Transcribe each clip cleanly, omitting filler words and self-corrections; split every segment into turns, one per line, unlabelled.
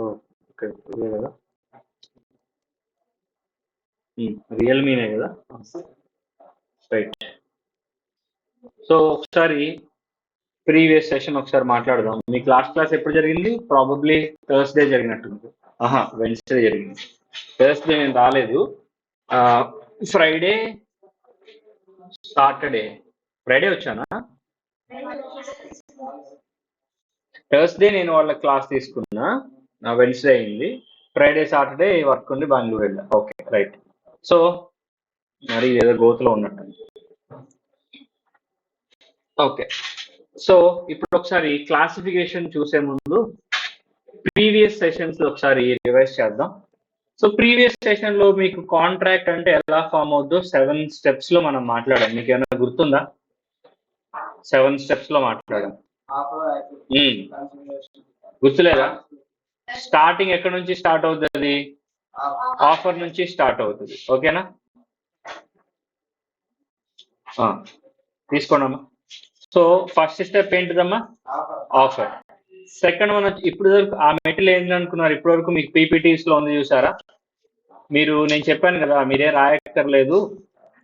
Okay, ఇదే కదా. రియల్మీనే కదా. రైట్. సో ఒకసారి ప్రీవియస్ సెషన్ ఒకసారి మాట్లాడదాం. మీ క్లాస్ ఎప్పుడు జరిగింది? ప్రాబబ్లీ థర్స్డే జరిగినట్టుంది. వెన్స్డే జరిగింది. థర్స్డే నేను రాలేదు. ఫ్రైడే, సాటర్డే, ఫ్రైడే వచ్చానా? థర్స్డే నేను వాళ్ళ క్లాస్ తీసుకున్నా, వెన్స్డే అయింది. ఫ్రైడే, సాటర్డే వర్క్ ఉండి బెంగళూరు వెళ్ళా. Okay, right. సో మరి ఏదో గోతులో ఉన్నట్టు. ఓకే, సో ఇప్పుడు ఒకసారి క్లాసిఫికేషన్ చూసే ముందు ప్రీవియస్ సెషన్స్ ఒకసారి రివైజ్ చేద్దాం. సో ప్రీవియస్ సెషన్ లో మీకు కాంట్రాక్ట్ అంటే ఎలా ఫామ్ అవుద్దో 7 steps లో మనం మాట్లాడాం. మీకు ఏమైనా గుర్తుందా? 7 steps లో మాట్లాడాం. గుర్తులేదా? స్టార్టింగ్ ఎక్కడి నుంచి స్టార్ట్ అవుతుంది? ఆఫర్ నుంచి స్టార్ట్ అవుతుంది. ఓకేనా? తీసుకోండమ్మా. సో ఫస్ట్ స్టెప్ ఏంటిదమ్మా? ఆఫర్. సెకండ్ వన్ వచ్చి ఇప్పుడు వరకు ఆ మెటీరియల్ ఏంటి అనుకున్నారు? ఇప్పటి వరకు మీకు పీపీటీస్ లో ఉంది, చూసారా? మీరు నేను చెప్పాను కదా, మీరే రాయక్కర్లేదు,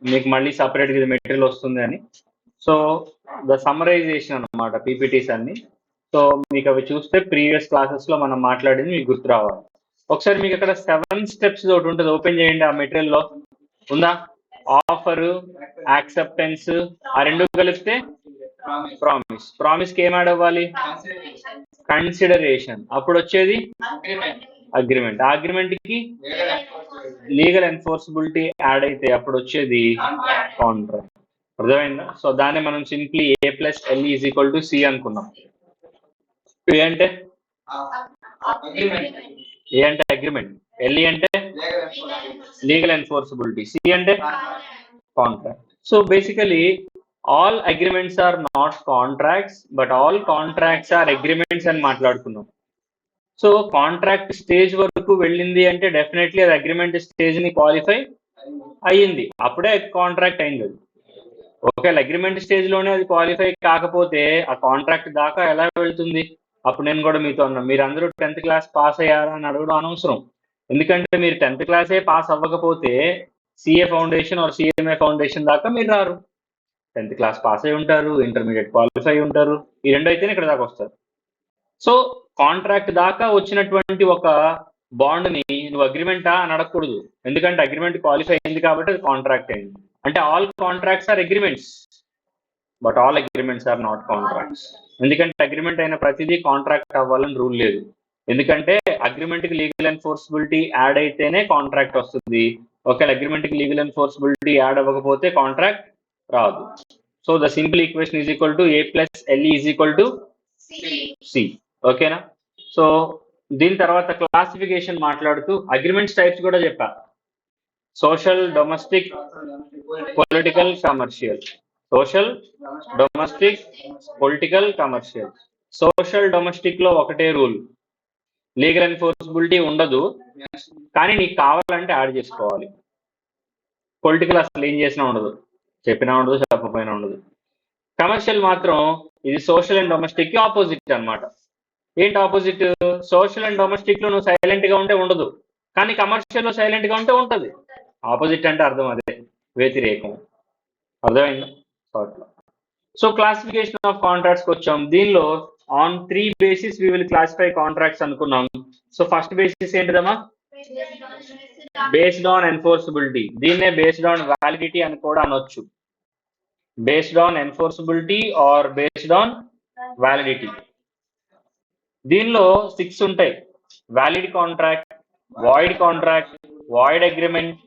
మీకు మళ్ళీ సపరేట్ గా మెటీరియల్ వస్తుంది అని. సో ద సమ్మరైజేషన్ అన్నమాట పీపీటీస్ అన్ని. సో మీకు అవి చూస్తే ప్రీవియస్ క్లాసెస్ లో మనం మాట్లాడింది మీకు గుర్తు రావాలి. ఒకసారి మీకు అక్కడ 7 steps ఒకటి ఉంటుంది, ఓపెన్ చేయండి. ఆ మెటీరియల్ లో ఉందా? ఆఫర్, యాక్సెప్టెన్స్, ఆ రెండు కలిపితే ప్రామిస్. ప్రామిస్ కి ఏం యాడ్ అవ్వాలి? కన్సిడరేషన్. అప్పుడు వచ్చేది అగ్రిమెంట్. ఆ అగ్రిమెంట్ కి లీగల్ ఎన్ఫోర్సబిలిటీ యాడ్ అయితే అప్పుడు వచ్చేది కాంట్రాక్ట్. అర్థమైందా? సో దాన్ని మనం సింప్లీ A+L=C అనుకున్నాం. ఏ అంటే అగ్రిమెంట్, ఎల్ అంటే లీగల్ ఎన్ఫోర్సబిలిటీ, సి అంటే contract. So basically all agreements are not contracts, but all contracts are agreements అని మాట్లాడుకున్నాం. సో కాంట్రాక్ట్ స్టేజ్ వరకు వెళ్ళింది అంటే డెఫినెట్లీ అది అగ్రిమెంట్ స్టేజ్ ని క్వాలిఫై అయ్యింది, అప్పుడే కాంట్రాక్ట్ అయింది. ఒకవేళ అగ్రిమెంట్ స్టేజ్ లోనే అది క్వాలిఫై కాకపోతే ఆ కాంట్రాక్ట్ దాకా ఎలా వెళ్తుంది? అప్పుడు నేను కూడా మీతో అన్నా, మీరు అందరూ 10th క్లాస్ పాస్ అయ్యారా అని అడగడం అనవసరం. ఎందుకంటే మీరు 10th క్లాసే పాస్ అవ్వకపోతే CA foundation or CMA foundation దాకా మీరు రారు. 10th క్లాస్ పాస్ అయి ఉంటారు, ఇంటర్మీడియట్ క్వాలిఫై ఉంటారు, ఈ రెండు అయితేనే ఇక్కడ దాకా వస్తారు. సో కాంట్రాక్ట్ దాకా వచ్చినటువంటి ఒక బాండ్ని నువ్వు అగ్రిమెంటా అని అడగకూడదు, ఎందుకంటే అగ్రిమెంట్ క్వాలిఫై అయింది కాబట్టి అది కాంట్రాక్ట్ అయింది. అంటే all contracts are agreements, but all agreements are not contracts. ఎందుకంటే అగ్రిమెంట్ అయిన ప్రతిదీ కాంట్రాక్ట్ అవ్వాలని రూల్ లేదు. ఎందుకంటే అగ్రిమెంట్ కి లీగల్ ఎన్ఫోర్సబిలిటీ యాడ్ అయితేనే కాంట్రాక్ట్ వస్తుంది. ఒకవేళ అగ్రిమెంట్ కి లీగల్ ఎన్ఫోర్సబిలిటీ యాడ్ అవ్వకపోతే కాంట్రాక్ట్ రాదు. So the simple equation is equal to A+LE=C. ఓకేనా? సో దీని తర్వాత క్లాసిఫికేషన్ మాట్లాడుతూ అగ్రిమెంట్స్ టైప్స్ కూడా చెప్పా. Social, domestic, political, commercial. Social, domestic, political, commercial. Social domestic లో ఒకటే రూల్, లీగల్ ఎన్ఫోర్సబిలిటీ ఉండదు, కానీ నీకు కావాలంటే యాడ్ చేసుకోవాలి. పొలిటికల్ అసలు ఏం చేసినా ఉండదు, చెప్పినా ఉండదు, చెప్పకపోయినా ఉండదు. కమర్షియల్ మాత్రం ఇది సోషల్ అండ్ డొమెస్టిక్ కి ఆపోజిట్ అన్నమాట. ఏంటి ఆపోజిట్? సోషల్ అండ్ డొమెస్టిక్ లో నువ్వు సైలెంట్ గా ఉంటే ఉండదు, కానీ కమర్షియల్ లో సైలెంట్ గా ఉంటే ఉంటది. ఆపోజిట్ అంటే అర్థం అదే, వ్యతిరేకం. అర్థమైందా? సో క్లాసిఫికేషన్ ఆఫ్ కాంట్రాక్ట్స్ కి వచ్చాం. దీనిలో on 3 bases we will classify contracts అనుకున్నాం. సో ఫస్ట్ బేసిస్ ఏంటిదమ్మా? Based on enforceability. దీన్నే బేస్డ్ ఆన్ వ్యాలిడిటీ అని కూడా అనొచ్చు. Based on enforceability or based on validity. దీనిలో 6 ఉంటాయి: valid contract, void contract, void agreement,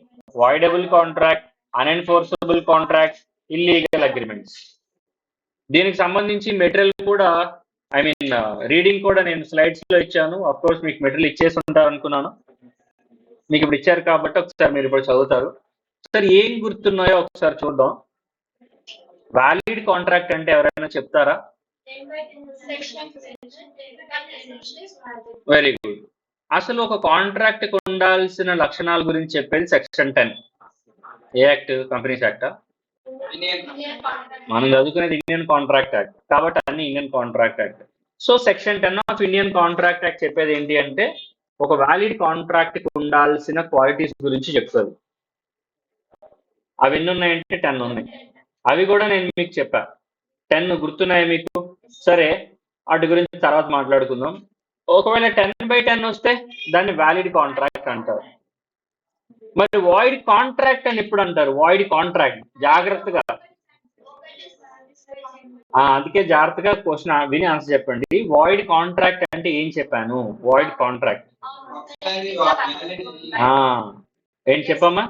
voidable contract, unenforceable contract, illegal agreements. దీనికి సంబంధించి మెటీరియల్ కూడా, ఐ మీన్ రీడింగ్ కూడా నేను స్లైడ్స్ లో ఇచ్చాను. అఫ్ కోర్స్ మీకు మెటీరియల్ ఇచ్చేసి ఉంటారు అనుకున్నాను. మీకు ఇప్పుడు ఇచ్చారు కాబట్టి ఒకసారి మీరు ఇప్పుడు చదువుతారు. ఒకసారి ఏం గుర్తున్నాయో ఒకసారి చూద్దాం. వ్యాలిడ్ కాంట్రాక్ట్ అంటే ఎవరైనా చెప్తారా? Very good. అసలు ఒక కాంట్రాక్ట్ కు ఉండాల్సిన లక్షణాల గురించి చెప్పేది సెక్షన్ 10. ఏ యాక్ట్? కంపెనీస్ యాక్టా? మనం చదువుకునేది ఇండియన్ కాంట్రాక్ట్ యాక్ట్ కాబట్టి అన్ని Indian contract act. So section 10 of Indian contract act చెప్పేది ఏంటి అంటే ఒక వ్యాలిడ్ కాంట్రాక్ట్ కు ఉండాల్సిన క్వాలిటీస్ గురించి చెప్తుంది. అవి ఎన్ని ఉన్నాయంటే 10 ఉన్నాయి. అవి కూడా నేను మీకు చెప్పా. 10 గుర్తున్నాయి మీకు? సరే, వాటి గురించి తర్వాత మాట్లాడుకుందాం. ఒకవేళ 10/10 వస్తే దాన్ని వ్యాలిడ్ కాంట్రాక్ట్ అంటారు. మరి వాయిడ్ కాంట్రాక్ట్ అని ఎప్పుడు అంటారు? వాయిడ్ కాంట్రాక్ట్, జాగ్రత్తగా అందుకే జాగ్రత్తగా క్వశ్చన్ విని ఆన్సర్ చెప్పండి. వాయిడ్ కాంట్రాక్ట్ అంటే ఏం చెప్పాను? వాయిడ్ కాంట్రాక్ట్ ఏం చెప్పమ్మా?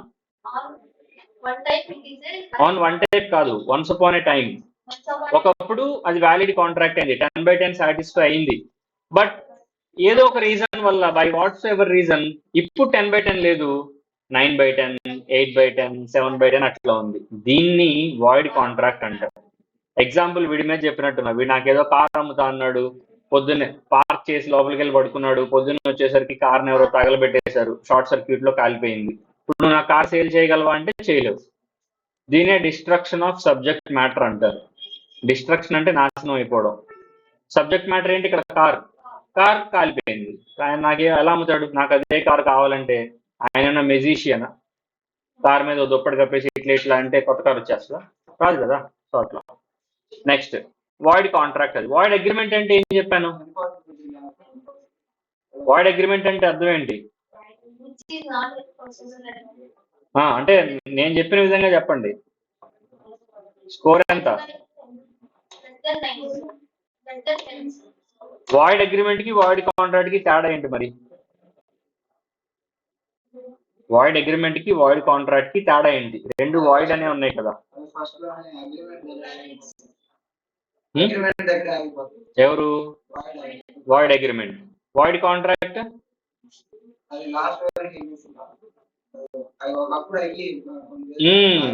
ఆన్ వన్ టైప్ కాదు, వన్స్ అపాన్ ఏ టైం. ఒకప్పుడు అది వ్యాలిడ్ కాంట్రాక్ట్ అయింది, 10/10 సాటిస్ఫై అయింది. బట్ ఏదో ఒక రీజన్ వల్ల, బై వాట్స్ ఎవర్ రీజన్, ఇప్పుడు 10/10 లేదు, 9/10, 8/10, 7/10 అట్లా ఉంది. దీన్ని వాయిడ్ కాంట్రాక్ట్ అంటారు. ఎగ్జాంపుల్ వీడి మీద చెప్పినట్టున్నా, వీడు నాకేదో కార్ అమ్ముతా అన్నాడు, పొద్దున్నే పార్క్ చేసి లోపలికి వెళ్ళి పడుకున్నాడు, పొద్దున్న వచ్చేసరికి కార్ని ఎవరో తగలబెట్టేశారు, షార్ట్ సర్క్యూట్ లో కాలిపోయింది. ఇప్పుడు నువ్వు నా కార్ సేల్ చేయగలవా అంటే చేయలేవు. దీనే డిస్ట్రక్షన్ ఆఫ్ సబ్జెక్ట్ మ్యాటర్ అంటారు. డిస్ట్రక్షన్ అంటే నాశనం అయిపోవడం. సబ్జెక్ట్ మ్యాటర్ ఏంటి? ఇక్కడ కార్ కాలిపోయింది. ఆయన నాకే ఎలా అమ్ముతాడు? నాకు అదే కార్ కావాలంటే ఆయన మెజిషియన్, కార్ మీద దుప్పటి కప్పేసి ఇట్లా అంటే కొత్త కార్ వచ్చేస్తా? కాదు కదా. సో అట్లా. Next void contract. అది వాయిడ్ అగ్రిమెంట్ అంటే ఏం చెప్పాను? వాయిడ్ అగ్రిమెంట్ అంటే అర్థం ఏంటి? అంటే నేను చెప్పిన విధంగా చెప్పండి. స్కోర్ ఎంత? వాయిడ్ అగ్రిమెంట్ కి వాయిడ్ కాంట్రాక్ట్ కి తేడా ఏంటి మరి? వాయిడ్ అగ్రిమెంట్ కి వాయిడ్ కాంట్రాక్ట్ కి తేడా ఏంటి? రెండు వాయిడ్ అనే ఉన్నాయి కదా. ఎవరు? Void agreement. వాయిడ్ కాంట్రాక్ట్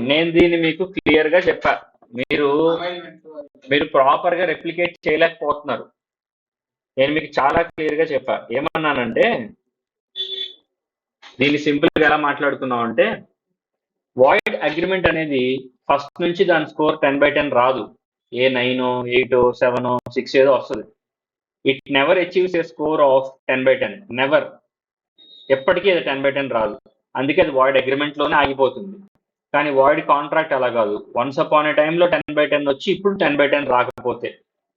నేను దీన్ని మీకు క్లియర్ గా చెప్పా. మీరు ప్రాపర్ గా రెప్లికేట్ చేయలేకపోతున్నారు. నేను మీకు చాలా క్లియర్ గా చెప్పా. ఏమన్నానంటే, దీన్ని సింపుల్ గా ఎలా మాట్లాడుకున్నాం అంటే, వాయిడ్ అగ్రిమెంట్ అనేది ఫస్ట్ నుంచి దాని స్కోర్ 10/10 రాదు. ఏ 9, 8, 7, 6 ఏదో వస్తుంది. It never achieves A score of 10/10. Never. ఎప్పటికీ అది 10/10 రాదు. అందుకే అది వాయిడ్ అగ్రిమెంట్ లోనే ఆగిపోతుంది. కానీ వాయిడ్ కాంట్రాక్ట్ అలా కాదు. వన్స్ అపాన్ ఏ టైంలో 10/10 వచ్చి ఇప్పుడు 10/10 రాకపోతే,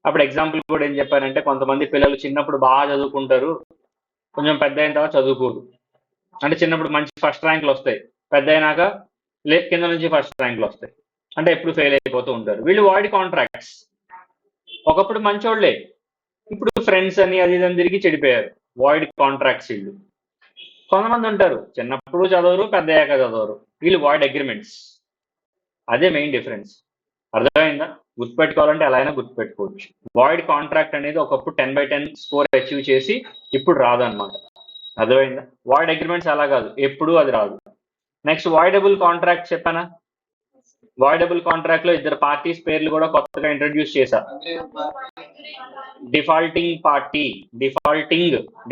అప్పుడు ఎగ్జాంపుల్ కూడా ఏం చెప్పారంటే, కొంతమంది పిల్లలు చిన్నప్పుడు బాగా చదువుకుంటారు, కొంచెం పెద్ద అయిన తర్వాత చదువుకోరు. అంటే చిన్నప్పుడు మంచి ఫస్ట్ ర్యాంకులు వస్తాయి, పెద్ద అయినాక కింద నుంచి ఫస్ట్ ర్యాంకులు వస్తాయి, అంటే ఎప్పుడు ఫెయిల్ అయిపోతూ ఉంటారు. వీళ్ళు వాయిడ్ కాంట్రాక్ట్స్. ఒకప్పుడు మంచోళ్లే, ఇప్పుడు ఫ్రెండ్స్ అని అది ఇదని తిరిగి చెడిపోయారు. వాయిడ్ కాంట్రాక్ట్స్ వీళ్ళు. కొంతమంది ఉంటారు చిన్నప్పుడు చదవరు, పెద్ద అయ్యాక చదవరు, వీళ్ళు వాయిడ్ అగ్రిమెంట్స్. అదే మెయిన్ డిఫరెన్స్. అర్థమైందా? గుర్తుపెట్టుకోవాలంటే ఎలా అయినా గుర్తుపెట్టుకోవచ్చు. వాయిడ్ కాంట్రాక్ట్ అనేది ఒకప్పుడు 10/10 స్కోర్ అచీవ్ చేసి ఇప్పుడు రాదన్నమాట. అర్థమైందా? వాయిడ్ అగ్రిమెంట్స్ అలా కాదు, ఎప్పుడు అది రాదు. నెక్స్ట్ వాయిడబుల్ కాంట్రాక్ట్ చెప్పానా? వాయిడబుల్ కాంట్రాక్ట్ లో ఇద్దరు పార్టీస్ పేర్లు కూడా కొత్తగా ఇంట్రడ్యూస్ చేశా. డిఫాల్టింగ్ పార్టీ,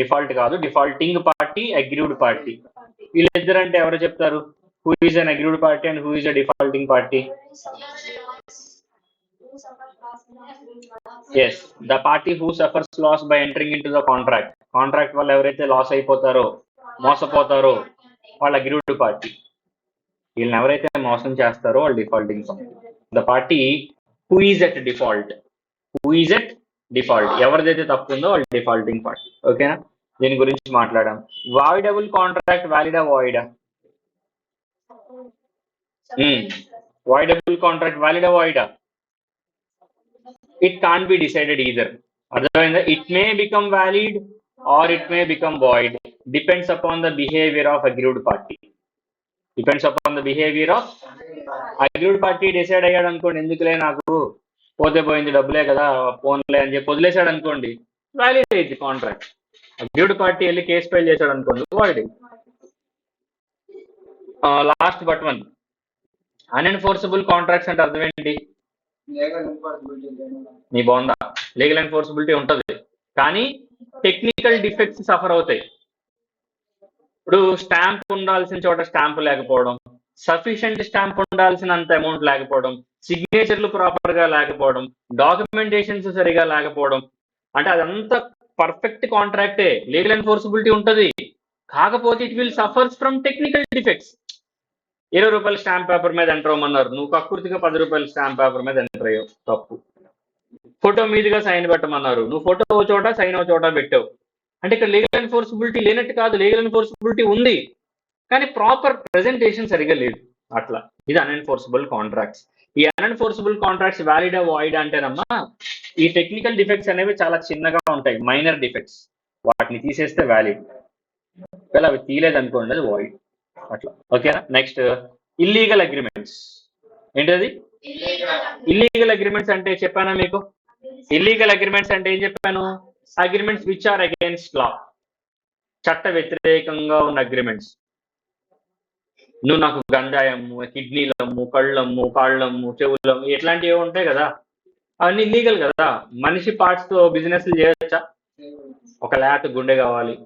డిఫాల్ట్ కాదు, డిఫాల్టింగ్ పార్టీ, అగ్రీవ్డ్ పార్టీ. వీళ్ళిద్దరు అంటే ఎవరు చెప్తారు? Who is an aggrieved party and who is a defaulting party? Yes, the party who suffers loss by entering into the contract. Contract వల్ల ఎవరైతే loss అయిపోతారో, మోసపోతారో, వాళ్ళ aggrieved party. వీళ్ళని ఎవరైతే మోసం చేస్తారో వాళ్ళు defaulting party. The party who is at default, ఎవరిదైతే తప్పు ఉందో వాళ్ళు డిఫాల్టింగ్ పార్టీ. ఓకేనా? దీని గురించి మాట్లాడాం. వాయిడబుల్ కాంట్రాక్ట్ వ్యాలిడా వాయిడా? వాయిడబుల్ కాంట్రాక్ట్ వ్యాలిడా వాయిడా? It can't be decided either. అర్థమైందా? It may become valid or it may become void, depends upon the behaviour of aggrieved party. Depends upon the behaviour of aggrieved party. Decide అయ్యాడు అనుకోండి, ఎందుకులే నాకు పోతే పోయింది, డబ్బులే కదా, ఫోన్లే అని చెప్పి వదిలేశాడు అనుకోండి, వ్యాలిడ్ అయింది కాంట్రాక్ట్. అగ్రీవ్డ్ పార్టీ వెళ్ళి కేసు ఫైల్ చేశాడు అనుకోండి, void. Last but one, unenforceable contracts అంటే అర్థం ఏంటి? నీ బాగుందా? లీగల్ ఎన్ఫోర్సబిలిటీ ఉంటుంది, కానీ టెక్నికల్ డిఫెక్ట్స్ సఫర్ అవుతాయి. ఇప్పుడు స్టాంప్ ఉండాల్సిన చోట స్టాంప్ లేకపోవడం, సఫిషియెంట్ స్టాంప్ ఉండాల్సినంత అమౌంట్ లేకపోవడం, సిగ్నేచర్లు ప్రాపర్ గా లేకపోవడం, డాక్యుమెంటేషన్స్ సరిగా లేకపోవడం, అంటే అదంతా పర్ఫెక్ట్ కాంట్రాక్టే, లీగల్ ఎన్ఫోర్సబిలిటీ ఉంటుంది. కాకపోతే it will suffers from technical defects. 20 రూపాయల స్టాంప్ పేపర్ మీద ఎంటర్ అవ్వమన్నారు, నువ్వు కక్కుర్తిగా 10 రూపాయల స్టాంప్ పేపర్ మీద ఎంటర్ అయ్యావు, తప్పు. ఫోటో మీదుగా సైన్ పెట్టమన్నారు, నువ్వు ఫోటో ఓ చోట సైన్ ఓ చోట పెట్టావు. అంటే ఇక్కడ లీగల్ ఎన్ఫోర్సబిలిటీ లేనట్టు కాదు, లీగల్ ఎన్ఫోర్సబిలిటీ ఉంది, కానీ ప్రాపర్ ప్రెజెంటేషన్ సరిగా లేదు. అట్లా ఇది అన్ఎన్ఫోర్సబుల్ కాంట్రాక్ట్స్. ఈ అన్ఎన్ఫోర్సబుల్ కాంట్రాక్ట్స్ వ్యాలిడా వాయిడ్ అంటేనమ్మా, ఈ టెక్నికల్ డిఫెక్ట్స్ అనేవి చాలా చిన్నగా ఉంటాయి, మైనర్ డిఫెక్ట్స్, వాటిని తీసేస్తే వ్యాలిడ్, ఒకవేళ అవి తీయలేదనుకోండి అది వాయిడ్. అట్లా ఓకేనా. Next illegal agreements. ఏంటది? ఇల్లీగల్ అగ్రిమెంట్స్ అంటే చెప్పానా మీకు? ఇల్లీగల్ అగ్రిమెంట్స్ అంటే ఏం చెప్పాను? అగ్రిమెంట్స్ విచ్ ఆర్ అగైన్స్ట్ లా, చట్ట వ్యతిరేకంగా ఉన్న అగ్రిమెంట్స్. నువ్వు నాకు గంజాయమ్ము, కిడ్నీలమ్ము, కళ్ళమ్ము, కాళ్ళమ్ము, చెవులమ్ము, ఇట్లాంటివి ఉంటాయి కదా, అవన్నీ ఇల్లీగల్ కదా. మనిషి పార్ట్స్ తో బిజినెస్లు చేయొచ్చా? ఒక లేత గుండె కావాలి,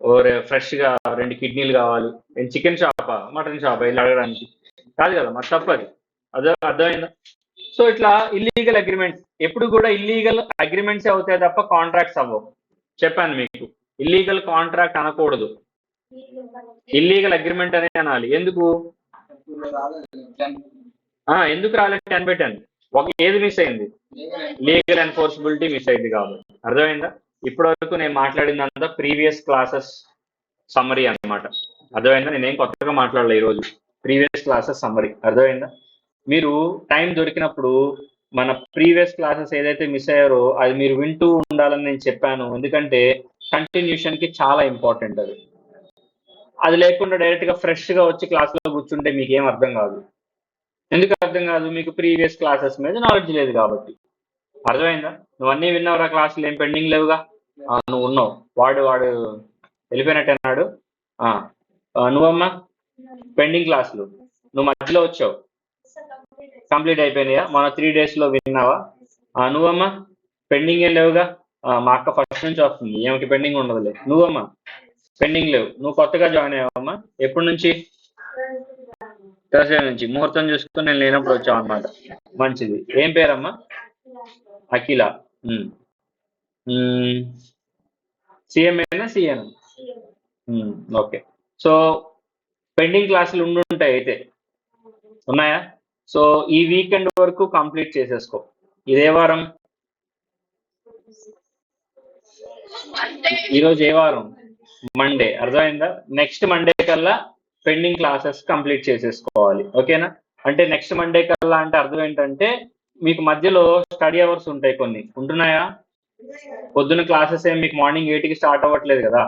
ఓరే ఫ్రెష్ గా 2 కిడ్నీలు కావాలి, నేను చికెన్ షాపా మటన్ షాపా ఇలా అడగడానికి కాదు కదా, మరి తప్పది. అర్థమైందా? సో ఇట్లా ఇల్లీగల్ అగ్రిమెంట్స్ ఎప్పుడు కూడా ఇల్లీగల్ అగ్రిమెంట్స్ అవుతాయి తప్ప కాంట్రాక్ట్స్ అవ్వవు. చెప్పాను మీకు, ఇల్లీగల్ కాంట్రాక్ట్ అనకూడదు, ఇల్లీగల్ అగ్రిమెంట్ అనే అనాలి. ఎందుకు? ఎందుకు రాలేదు 10/10? ఏది మిస్ అయింది? లీగల్ ఎన్ఫోర్సబిలిటీ మిస్ అయింది కాబట్టి. అర్థమైందా? ఇప్పటి వరకు నేను మాట్లాడిందంతా ప్రీవియస్ క్లాసెస్ సమ్మరీ అన్నమాట. అర్థమైందా? నేనేం కొత్తగా మాట్లాడలే ఈరోజు, ప్రీవియస్ క్లాసెస్ సమ్మరీ. అర్థమైందా? మీరు టైం దొరికినప్పుడు మన ప్రీవియస్ క్లాసెస్ ఏదైతే మిస్ అయ్యారో అది మీరు వింటూ ఉండాలని నేను చెప్పాను, ఎందుకంటే కంటిన్యూషన్ కి చాలా ఇంపార్టెంట్ అది. అది లేకుండా డైరెక్ట్ గా ఫ్రెష్ గా వచ్చి క్లాస్ లో కూర్చుంటే మీకు ఏం అర్థం కాదు. ఎందుకు అర్థం కాదు? మీకు ప్రీవియస్ క్లాసెస్ మీద నాలెడ్జ్ లేదు కాబట్టి. అర్థమైందా? నువ్వు అన్నీ విన్నావురా, క్లాసులు ఏం పెండింగ్ లేవుగా? నువ్వు ఉన్నావు, వాడు వెళ్ళిపోయినట్టేనాడు. నువ్వమ్మా పెండింగ్ క్లాసులు నువ్వు మధ్యలో వచ్చావు, కంప్లీట్ అయిపోయినాయా? మన 3 days లో విన్నావా? నువ్వమ్మా పెండింగ్ ఏం లేవుగా? మా అక్క ఫస్ట్ నుంచి వస్తుంది, ఏమిటి పెండింగ్ ఉండదులే. నువ్వమ్మా పెండింగ్ లేవు, నువ్వు కొత్తగా జాయిన్ అయ్యావమ్మా. ఎప్పటి నుంచి? థర్స్డే నుంచి. ముహూర్తం చూసుకుని నేను లేనప్పుడు వచ్చావు అనమాట. మంచిది. ఏం పేరమ్మా? అఖిల. సిఎంఏనా సిఎన్? ఓకే. సో పెండింగ్ క్లాసులు ఉండుంటాయి అయితే, ఉన్నాయా? సో ఈ వీకెండ్ వరకు కంప్లీట్ చేసేసుకో. ఇదే వారం, ఈరోజు ఏ వారం? మండే. అర్థమైందా? నెక్స్ట్ మండే కల్లా పెండింగ్ క్లాసెస్ కంప్లీట్ చేసేసుకోవాలి. ఓకేనా? అంటే నెక్స్ట్ మండే కల్లా అంటే అర్థం ఏంటంటే మీకు మధ్యలో స్టడీ అవర్స్ ఉంటాయి, కొన్ని ఉంటున్నాయా? పొద్దున్న క్లాసెస్ ఏం మీకు మార్నింగ్ 8కి స్టార్ట్ అవ్వట్లేదు కదా,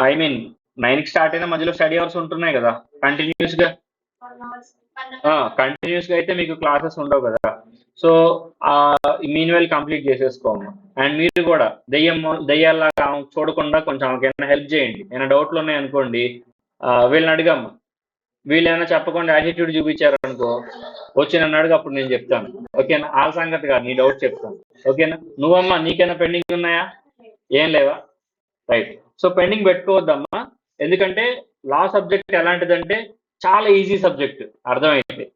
ఐ మీన్ 9కి స్టార్ట్ అయినా మధ్యలో స్టడీ అవర్స్ ఉంటున్నాయి కదా కంటిన్యూస్ గా. కంటిన్యూస్ గా అయితే మీకు క్లాసెస్ ఉండవు కదా. సో మీన్ వెల్ కంప్లీట్ చేసేసుకోము. అండ్ మీరు కూడా దయ్యాల్లాగా చూడకుండా కొంచెం ఆమెకైనా హెల్ప్ చేయండి. ఏమైనా డౌట్లు ఉన్నాయనుకోండి, వీళ్ళని అడిగమ్మా. వీళ్ళు ఏమైనా చెప్పకుండా యాటిట్యూడ్ చూపించారు అనుకో, వచ్చి నన్ను అడుగు, అప్పుడు నేను చెప్తాను. ఓకేనా? వాళ్ళ సంగతి కాదు, నీ డౌట్ చెప్తాను. ఓకేనా? నువ్వమ్మా నీకైనా పెండింగ్ ఉన్నాయా? ఏం లేవా? రైట్. సో పెండింగ్ పెట్టుకోవద్దమ్మా, ఎందుకంటే లా సబ్జెక్ట్ ఎలాంటిదంటే చాలా ఈజీ సబ్జెక్ట్. అర్థమైంది?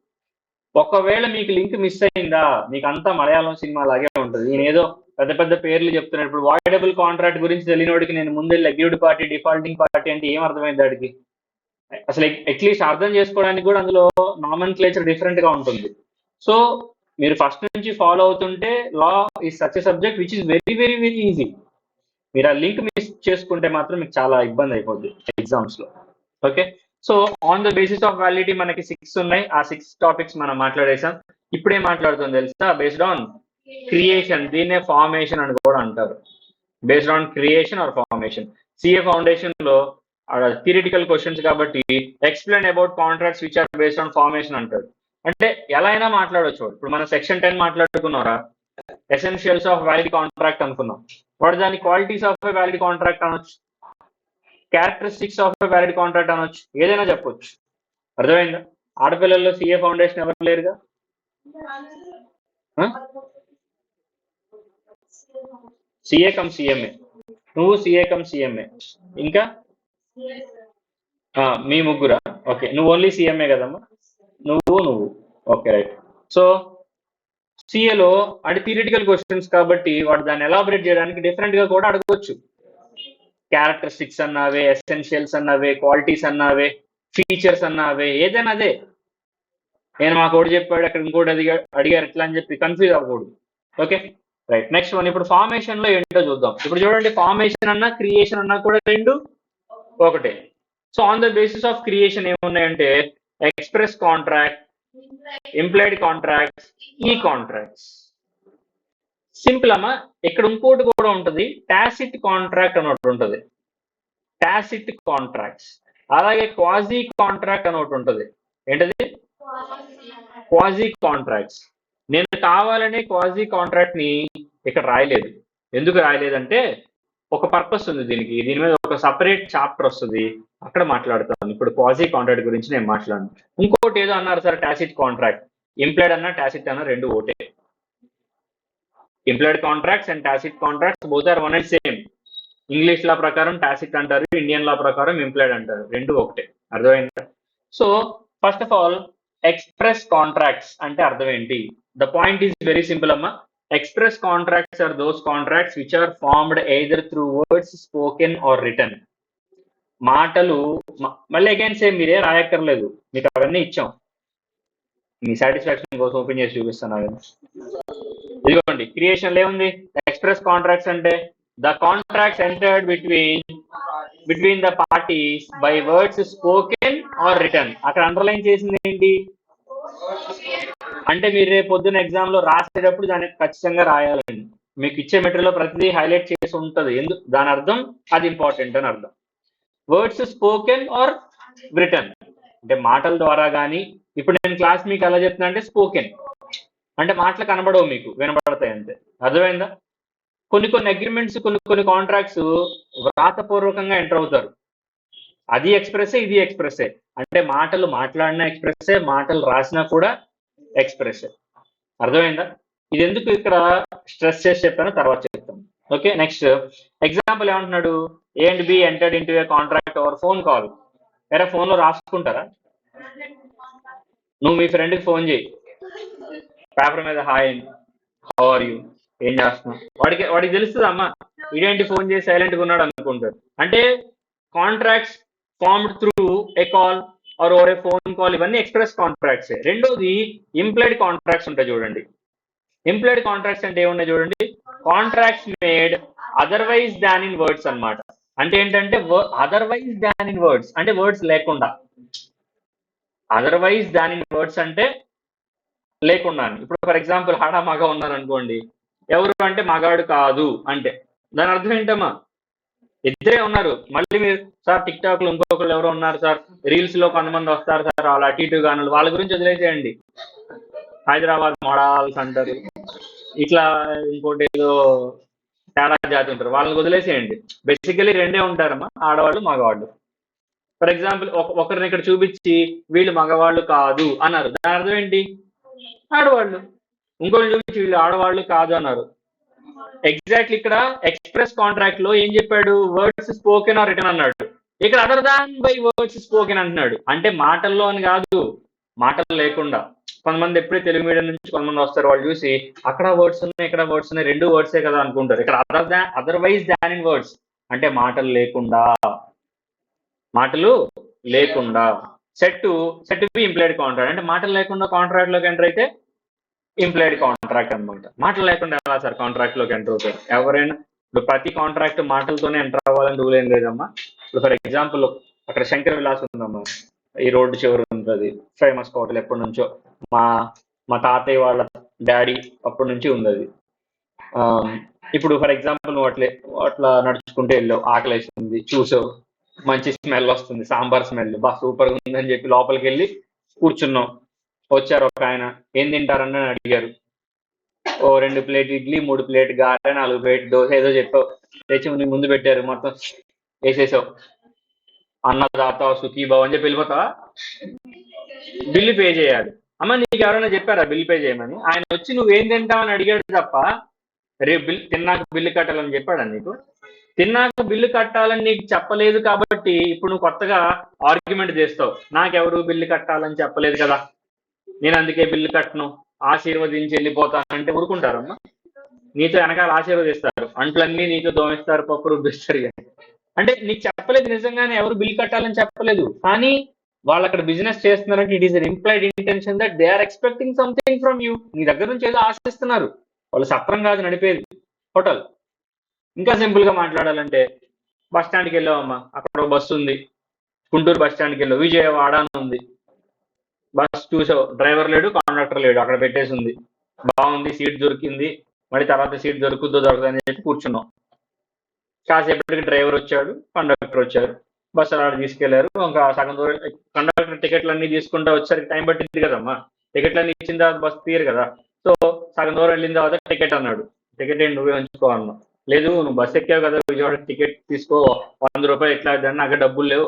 ఒకవేళ మీకు లింక్ మిస్ అయిందా, మీకు అంతా మలయాళం సినిమా లాగే ఉంటుంది. నేను ఏదో పెద్ద పెద్ద పేర్లు చెప్తున్నాను. ఇప్పుడు వాయిడబుల్ కాంట్రాక్ట్ గురించి తెలియనోడికి నేను ముందే అగ్రీడ్ పార్టీ, డిఫాల్టింగ్ పార్టీ అంటే ఏం అర్థమైంది వాడికి? అసలు అట్లీస్ట్ అర్థం చేసుకోవడానికి కూడా అందులో నామన్క్లేచర్ డిఫరెంట్ గా ఉంటుంది. సో మీరు ఫస్ట్ నుంచి ఫాలో అవుతుంటే law is such a subject which is very very very easy. మీరు ఆ లింక్ మిస్ చేసుకుంటే మాత్రం మీకు చాలా ఇబ్బంది అయిపోద్ది ఎగ్జామ్స్ లో. Okay. So on the basis of validity మనకి 6 ఉన్నాయి. ఆ 6 టాపిక్స్ మనం మాట్లాడేసాం. ఇప్పుడే మాట్లాడుతుంది తెలుసా? బేస్డ్ ఆన్ క్రియేషన్, దీన్నే ఫార్మేషన్ అని కూడా అంటారు. Based on creation or formation. CA foundation లో థియరిటికల్ క్వశ్చన్స్ కాబట్టి explain about contracts which are based on formation అంటారు. అంటే ఎలా అయినా మాట్లాడవచ్చు. ఇప్పుడు మనం సెక్షన్ 10 మాట్లాడుకున్నారా, ఎసెన్షియల్స్ ఆఫ్ వ్యాలిడ్ కాంట్రాక్ట్ అనుకున్నాం. వాడు దాని qualities of a valid contract అనొచ్చు, characteristics of a valid contract అనొచ్చు, ఏదైనా చెప్పొచ్చు. అర్థమైందా? ఆడపిల్లల్లో సిఏ ఫౌండేషన్ ఎవరు లేరుగా, సిఏ కమ్ సిఎంఏ, నువ్వు సిఏ కమ్ సిఎంఏ, ఇంకా మీ ముగ్గురా? ఓకే, నువ్వు ఓన్లీ సిఎంఏ కదమ్మా, నువ్వు ఓకే రైట్. సో సిఏలో అంటే థియరిటికల్ క్వశ్చన్స్ కాబట్టి వాడు దాన్ని ఎలాబరేట్ చేయడానికి డిఫరెంట్ గా కూడా అడగవచ్చు. క్యారెక్టరిస్టిక్స్ అన్నావే, ఎసెన్షియల్స్ అన్నావే, క్వాలిటీస్ అన్నావే, ఫీచర్స్ అన్నావే, ఏదైనా అదే. నేను మాకు ఒకటి చెప్పాడు అక్కడ ఇంకోటి అడిగారు ఎట్లా అని చెప్పి కన్ఫ్యూజ్ అవ్వకూడదు. Okay right. నెక్స్ట్ వన్, ఇప్పుడు ఫార్మేషన్ లో ఏంటో చూద్దాం. ఇప్పుడు చూడండి, ఫార్మేషన్ అన్నా క్రియేషన్ అన్నా కూడా రెండు ఒకటే. So on the basis of creation ఏమున్నాయంటే express contract, implied contracts, e contracts. Simple అమ్మా. ఇక్కడ ఇంకోటి కూడా ఉంటుంది, టాసిట్ కాంట్రాక్ట్ అని ఒకటి ఉంటుంది, టాసిట్ కాంట్రాక్ట్స్. అలాగే క్వాజీ కాంట్రాక్ట్ అని ఒకటి ఉంటుంది. ఏంటది? Quasi contracts. నేను కావాలనే క్వాజీ కాంట్రాక్ట్ ని ఇక్కడ రాయలేదు. ఎందుకు రాయలేదంటే ఒక పర్పస్ ఉంది దీనికి, దీని మీద ఒక సపరేట్ చాప్టర్ వస్తుంది, అక్కడ మాట్లాడతాను. ఇప్పుడు క్వాజీ కాంట్రాక్ట్ గురించి నేను మాట్లాడను. ఇంకోటి ఏదో అన్నారు సార్, టాసిట్ కాంట్రాక్ట్. ఇంప్లాయిడ్ అన్నా టాసిట్ అన్నా రెండు ఒకటే. Implied contracts and tacit contracts both are one and same. English law ప్రకారం టాసిట్ అంటారు, ఇండియన్ లా ప్రకారం ఇంప్లాయిడ్ అంటారు, రెండు ఒకటే. అర్థమైందా? So first of all express contracts అంటే అర్థం ఏంటి? The point is very simple అమ్మా. Express contracts are those contracts which are formed either through words spoken or written. మాటలు, మళ్ళీ అగైన్ సేమ్, మీరే రాయక్కర్లేదు, మీకు అవన్నీ ఇచ్చాం. మీ సాటిస్ఫాక్షన్ కోసం ఓపెన్ చేసి చూపిస్తున్నాను. ఇదిగోండి, క్రియేషన్ ఏముంది? ఎక్స్ప్రెస్ కాంట్రాక్ట్స్ అంటే the contracts entered between the parties by words spoken or written. అక్కడ అండర్లైన్ చేసింది ఏంటి అంటే మీరు రేపు పొద్దున్న ఎగ్జామ్ లో రాసేటప్పుడు దాన్ని ఖచ్చితంగా రాయాలండి. మీకు ఇచ్చే మెటీరియల్ ప్రతిదీ హైలైట్ చేసి ఉంటుంది. ఎందుకు? దాని అర్థం అది ఇంపార్టెంట్ అని అర్థం. వర్డ్స్ స్పోకెన్ ఆర్ రిటన్ అంటే మాటల ద్వారా కానీ, ఇప్పుడు నేను క్లాస్ మీకు ఎలా చెప్తున్నా అంటే స్పోకెన్ అంటే మాటలు కనబడవు, మీకు వినబడతాయి అంతే. అర్థమైందా? కొన్ని అగ్రిమెంట్స్, కొన్ని కాంట్రాక్ట్స్ వ్రాతపూర్వకంగా ఎంటర్ అవుతారు, అది ఎక్స్ప్రెస్సే, ఇది ఎక్స్ప్రెస్సే. అంటే మాటలు మాట్లాడినా ఎక్స్ప్రెస్సే, మాటలు రాసినా కూడా ఎక్స్ప్రెస్సే. అర్థమైందా? ఇది ఎందుకు ఇక్కడ స్ట్రెస్ చేసి చెప్పానో తర్వాత చెప్తాను. ఓకే, నెక్స్ట్ ఎగ్జాంపుల్ ఏమంటున్నాడు? ఏ and B entered into A contract over phone call. వేరే ఫోన్ లో రాసుకుంటారా? నువ్వు మీ ఫ్రెండ్కి ఫోన్ చేయి, పేపర్ మీద హాయ్ అండి, హౌ ఆర్ యూ, ఏం చేస్తున్నావు, వాడికి తెలుస్తుంది అమ్మా ఇదేంటి ఫోన్ చేసి సైలెంట్ గా ఉన్నాడు అనుకుంటారు. అంటే contracts formed through a call or over a phone call, ఇవన్నీ ఎక్స్ప్రెస్ కాంట్రాక్ట్స్. రెండోది ఇంప్లాయిడ్ కాంట్రాక్ట్స్ ఉంటాయి చూడండి. ఇంప్లాయిడ్ కాంట్రాక్ట్స్ అంటే ఏమున్నాయి చూడండి, contracts made otherwise than in words అన్నమాట. అంటే ఏంటంటే అదర్వైజ్ దాన్ ఇన్ వర్డ్స్ అంటే వర్డ్స్ లేకుండా. అదర్వైజ్ దాన్ ఇన్ వర్డ్స్ అంటే లేకుండా. ఇప్పుడు ఫర్ ఎగ్జాంపుల్ హడా మగ ఉన్నారు అనుకోండి, ఎవరు అంటే మగాడు కాదు అంటే దాని అర్థం ఏంటమ్మా? ఇద్దరే ఉన్నారు. మళ్ళీ మీరు సార్ టిక్ టాక్ లో ఇంకొకరు ఎవరో ఉన్నారు సార్, రీల్స్ లో కొంతమంది వస్తారు సార్, వాళ్ళు అటు ఇటు గాను, వాళ్ళ గురించి వదిలేసేయండి. హైదరాబాద్ మోడల్స్ అంటారు, ఇట్లా ఇంకోటి ఏదో తేడా జాతి ఉంటారు, వాళ్ళని వదిలేసేయండి. బేసికలీ రెండే ఉంటారమ్మా, ఆడవాళ్ళు మగవాళ్ళు. ఫర్ ఎగ్జాంపుల్ ఒకరిని ఇక్కడ చూపించి వీళ్ళు మగవాళ్ళు కాదు అన్నారు, దాని అర్థం ఏంటి? ఆడవాళ్ళు. ఇంకోటి చూపించి వీళ్ళు ఆడవాళ్ళు కాదు అన్నారు. ఎగ్జాక్ట్లీ ఇక్కడ ఎక్స్ప్రెస్ కాంట్రాక్ట్ లో ఏం చెప్పాడు? వర్డ్స్ స్పోకెన్ ఆర్ రిటన్ అన్నాడు. ఇక్కడ other than by words spoken అంటున్నాడు. అంటే మాటల్లో అని కాదు, మాటలు లేకుండా. కొంతమంది ఎప్పుడే తెలుగు మీడియం నుంచి కొంతమంది వస్తారు, వాళ్ళు చూసి అక్కడ వర్డ్స్ ఉన్నాయి, ఇక్కడ వర్డ్స్ ఉన్నాయి, రెండు వర్డ్సే కదా అనుకుంటారు. ఇక్కడ అదర్వైజ్ దాన్ ఇన్ వర్డ్స్ అంటే మాటలు లేకుండా, మాటలు లేకుండా. సెట్ బి ఇంప్లాయిడ్ కాంట్రాక్ట్ అంటే మాటలు లేకుండా కాంట్రాక్ట్ లోకి ఎంటర్ అయితే ఇంప్లాయిడ్ కాంట్రాక్ట్ అనమాట. మాటలు లేకుండా ఎలా సార్ కాంట్రాక్ట్ లోకి ఎంటర్ అవుతారు? ఎవరైనా ఇప్పుడు ప్రతి కాంట్రాక్ట్ మాటలతోనే ఎంటర్ అవ్వాలని రూల్ ఏం లేదమ్మా. ఇప్పుడు ఫర్ ఎగ్జాంపుల్ అక్కడ శంకర్ విలాస్ ఉందమ్మా, ఈ రోడ్డు చివరి ఉంటుంది, ఫేమస్ హోటల్, ఎప్పటి నుంచో మా తాతయ్య వాళ్ళ డాడీ అప్పటి నుంచి ఉంది అది. ఇప్పుడు ఫర్ ఎగ్జాంపుల్ నువ్వు అట్లా నడుచుకుంటే వెళ్ళావు, ఆకలేస్తుంది, చూసావు, మంచి స్మెల్ వస్తుంది, సాంబార్ స్మెల్ బా సూపర్గా ఉందని చెప్పి లోపలికి వెళ్ళి కూర్చున్నావు. వచ్చారు ఒక ఆయన, ఏం తింటారని అడిగారు. ఓ 2 ప్లేట్ ఇడ్లీ, 3 ప్లేట్ గారె, 4 ప్లేట్ దోశ ఏదో చెప్పావు, తెచ్చి ముందు పెట్టారు, మొత్తం వేసేసావు. అన్నదాత సుఖీభావ్ అని చెప్పి వెళ్ళిపోతావా? బిల్లు పే చేయాలి. అమ్మ నీకు ఎవరైనా చెప్పారా బిల్ పే చేయమని? ఆయన వచ్చి నువ్వేం తింటావని అడిగాడు తప్ప రేపు తిన్నాక బిల్లు కట్టాలని చెప్పాడా నీకు? తిన్నాక బిల్లు కట్టాలని నీకు చెప్పలేదు కాబట్టి ఇప్పుడు నువ్వు కొత్తగా ఆర్గ్యుమెంట్ చేస్తావు, నాకెవరు బిల్లు కట్టాలని చెప్పలేదు కదా, నేను అందుకే బిల్లు కట్టను, ఆశీర్వదించి వెళ్ళిపోతానంటే ఊరుకుంటారమ్మా? నీతో వెనకాల ఆశీర్వదిస్తారు, అంట్లన్నీ నీతో దోమిస్తారు, పప్పు రుబ్బిస్తారు. అంటే నీకు చెప్పలేదు, నిజంగానే ఎవరు బిల్ కట్టాలని చెప్పలేదు, కానీ వాళ్ళు అక్కడ బిజినెస్ చేస్తున్నారంటే it is an implied intention that they are expecting something from you. నీ దగ్గర నుంచి ఏదో ఆశిస్తున్నారు. వాళ్ళు సత్రం కాదు నడిపేది, హోటల్. ఇంకా సింపుల్ గా మాట్లాడాలంటే బస్ స్టాండ్కి వెళ్ళావమ్మా, అక్కడ బస్సు ఉంది, గుంటూరు బస్ స్టాండ్కి వెళ్ళావు, విజయవాడ అని ఉంది, బస్ చూసావు, డ్రైవర్ లేడు, కండక్టర్ లేడు, అక్కడ పెట్టేసి ఉంది, బాగుంది, సీట్ దొరికింది, మళ్ళీ తర్వాత సీట్ దొరుకుతుందో దొరకదని చెప్పి కూర్చున్నాం. కాసేపటికి డ్రైవర్ వచ్చాడు, కండక్టర్ వచ్చారు, బస్సు అలా తీసుకెళ్లారు. ఇంకా సగం దూరం కండక్టర్ టికెట్లు అన్ని తీసుకుంటా వచ్చేసరికి టైం పట్టింది కదమ్మా, టికెట్లు అన్ని ఇచ్చిన తర్వాత బస్సు తీయరు కదా. సో సగం దూరం వెళ్ళిన తర్వాత టికెట్ అన్నాడు, టికెట్ ఏంటి నువ్వే ఉంచుకోవాలన్నా, లేదు నువ్వు బస్సు ఎక్కావు కదా విజయవాడ, టికెట్ తీసుకో, 100 రూపాయలు ఎట్లా అవుతుంది, నాకు డబ్బులు లేవు.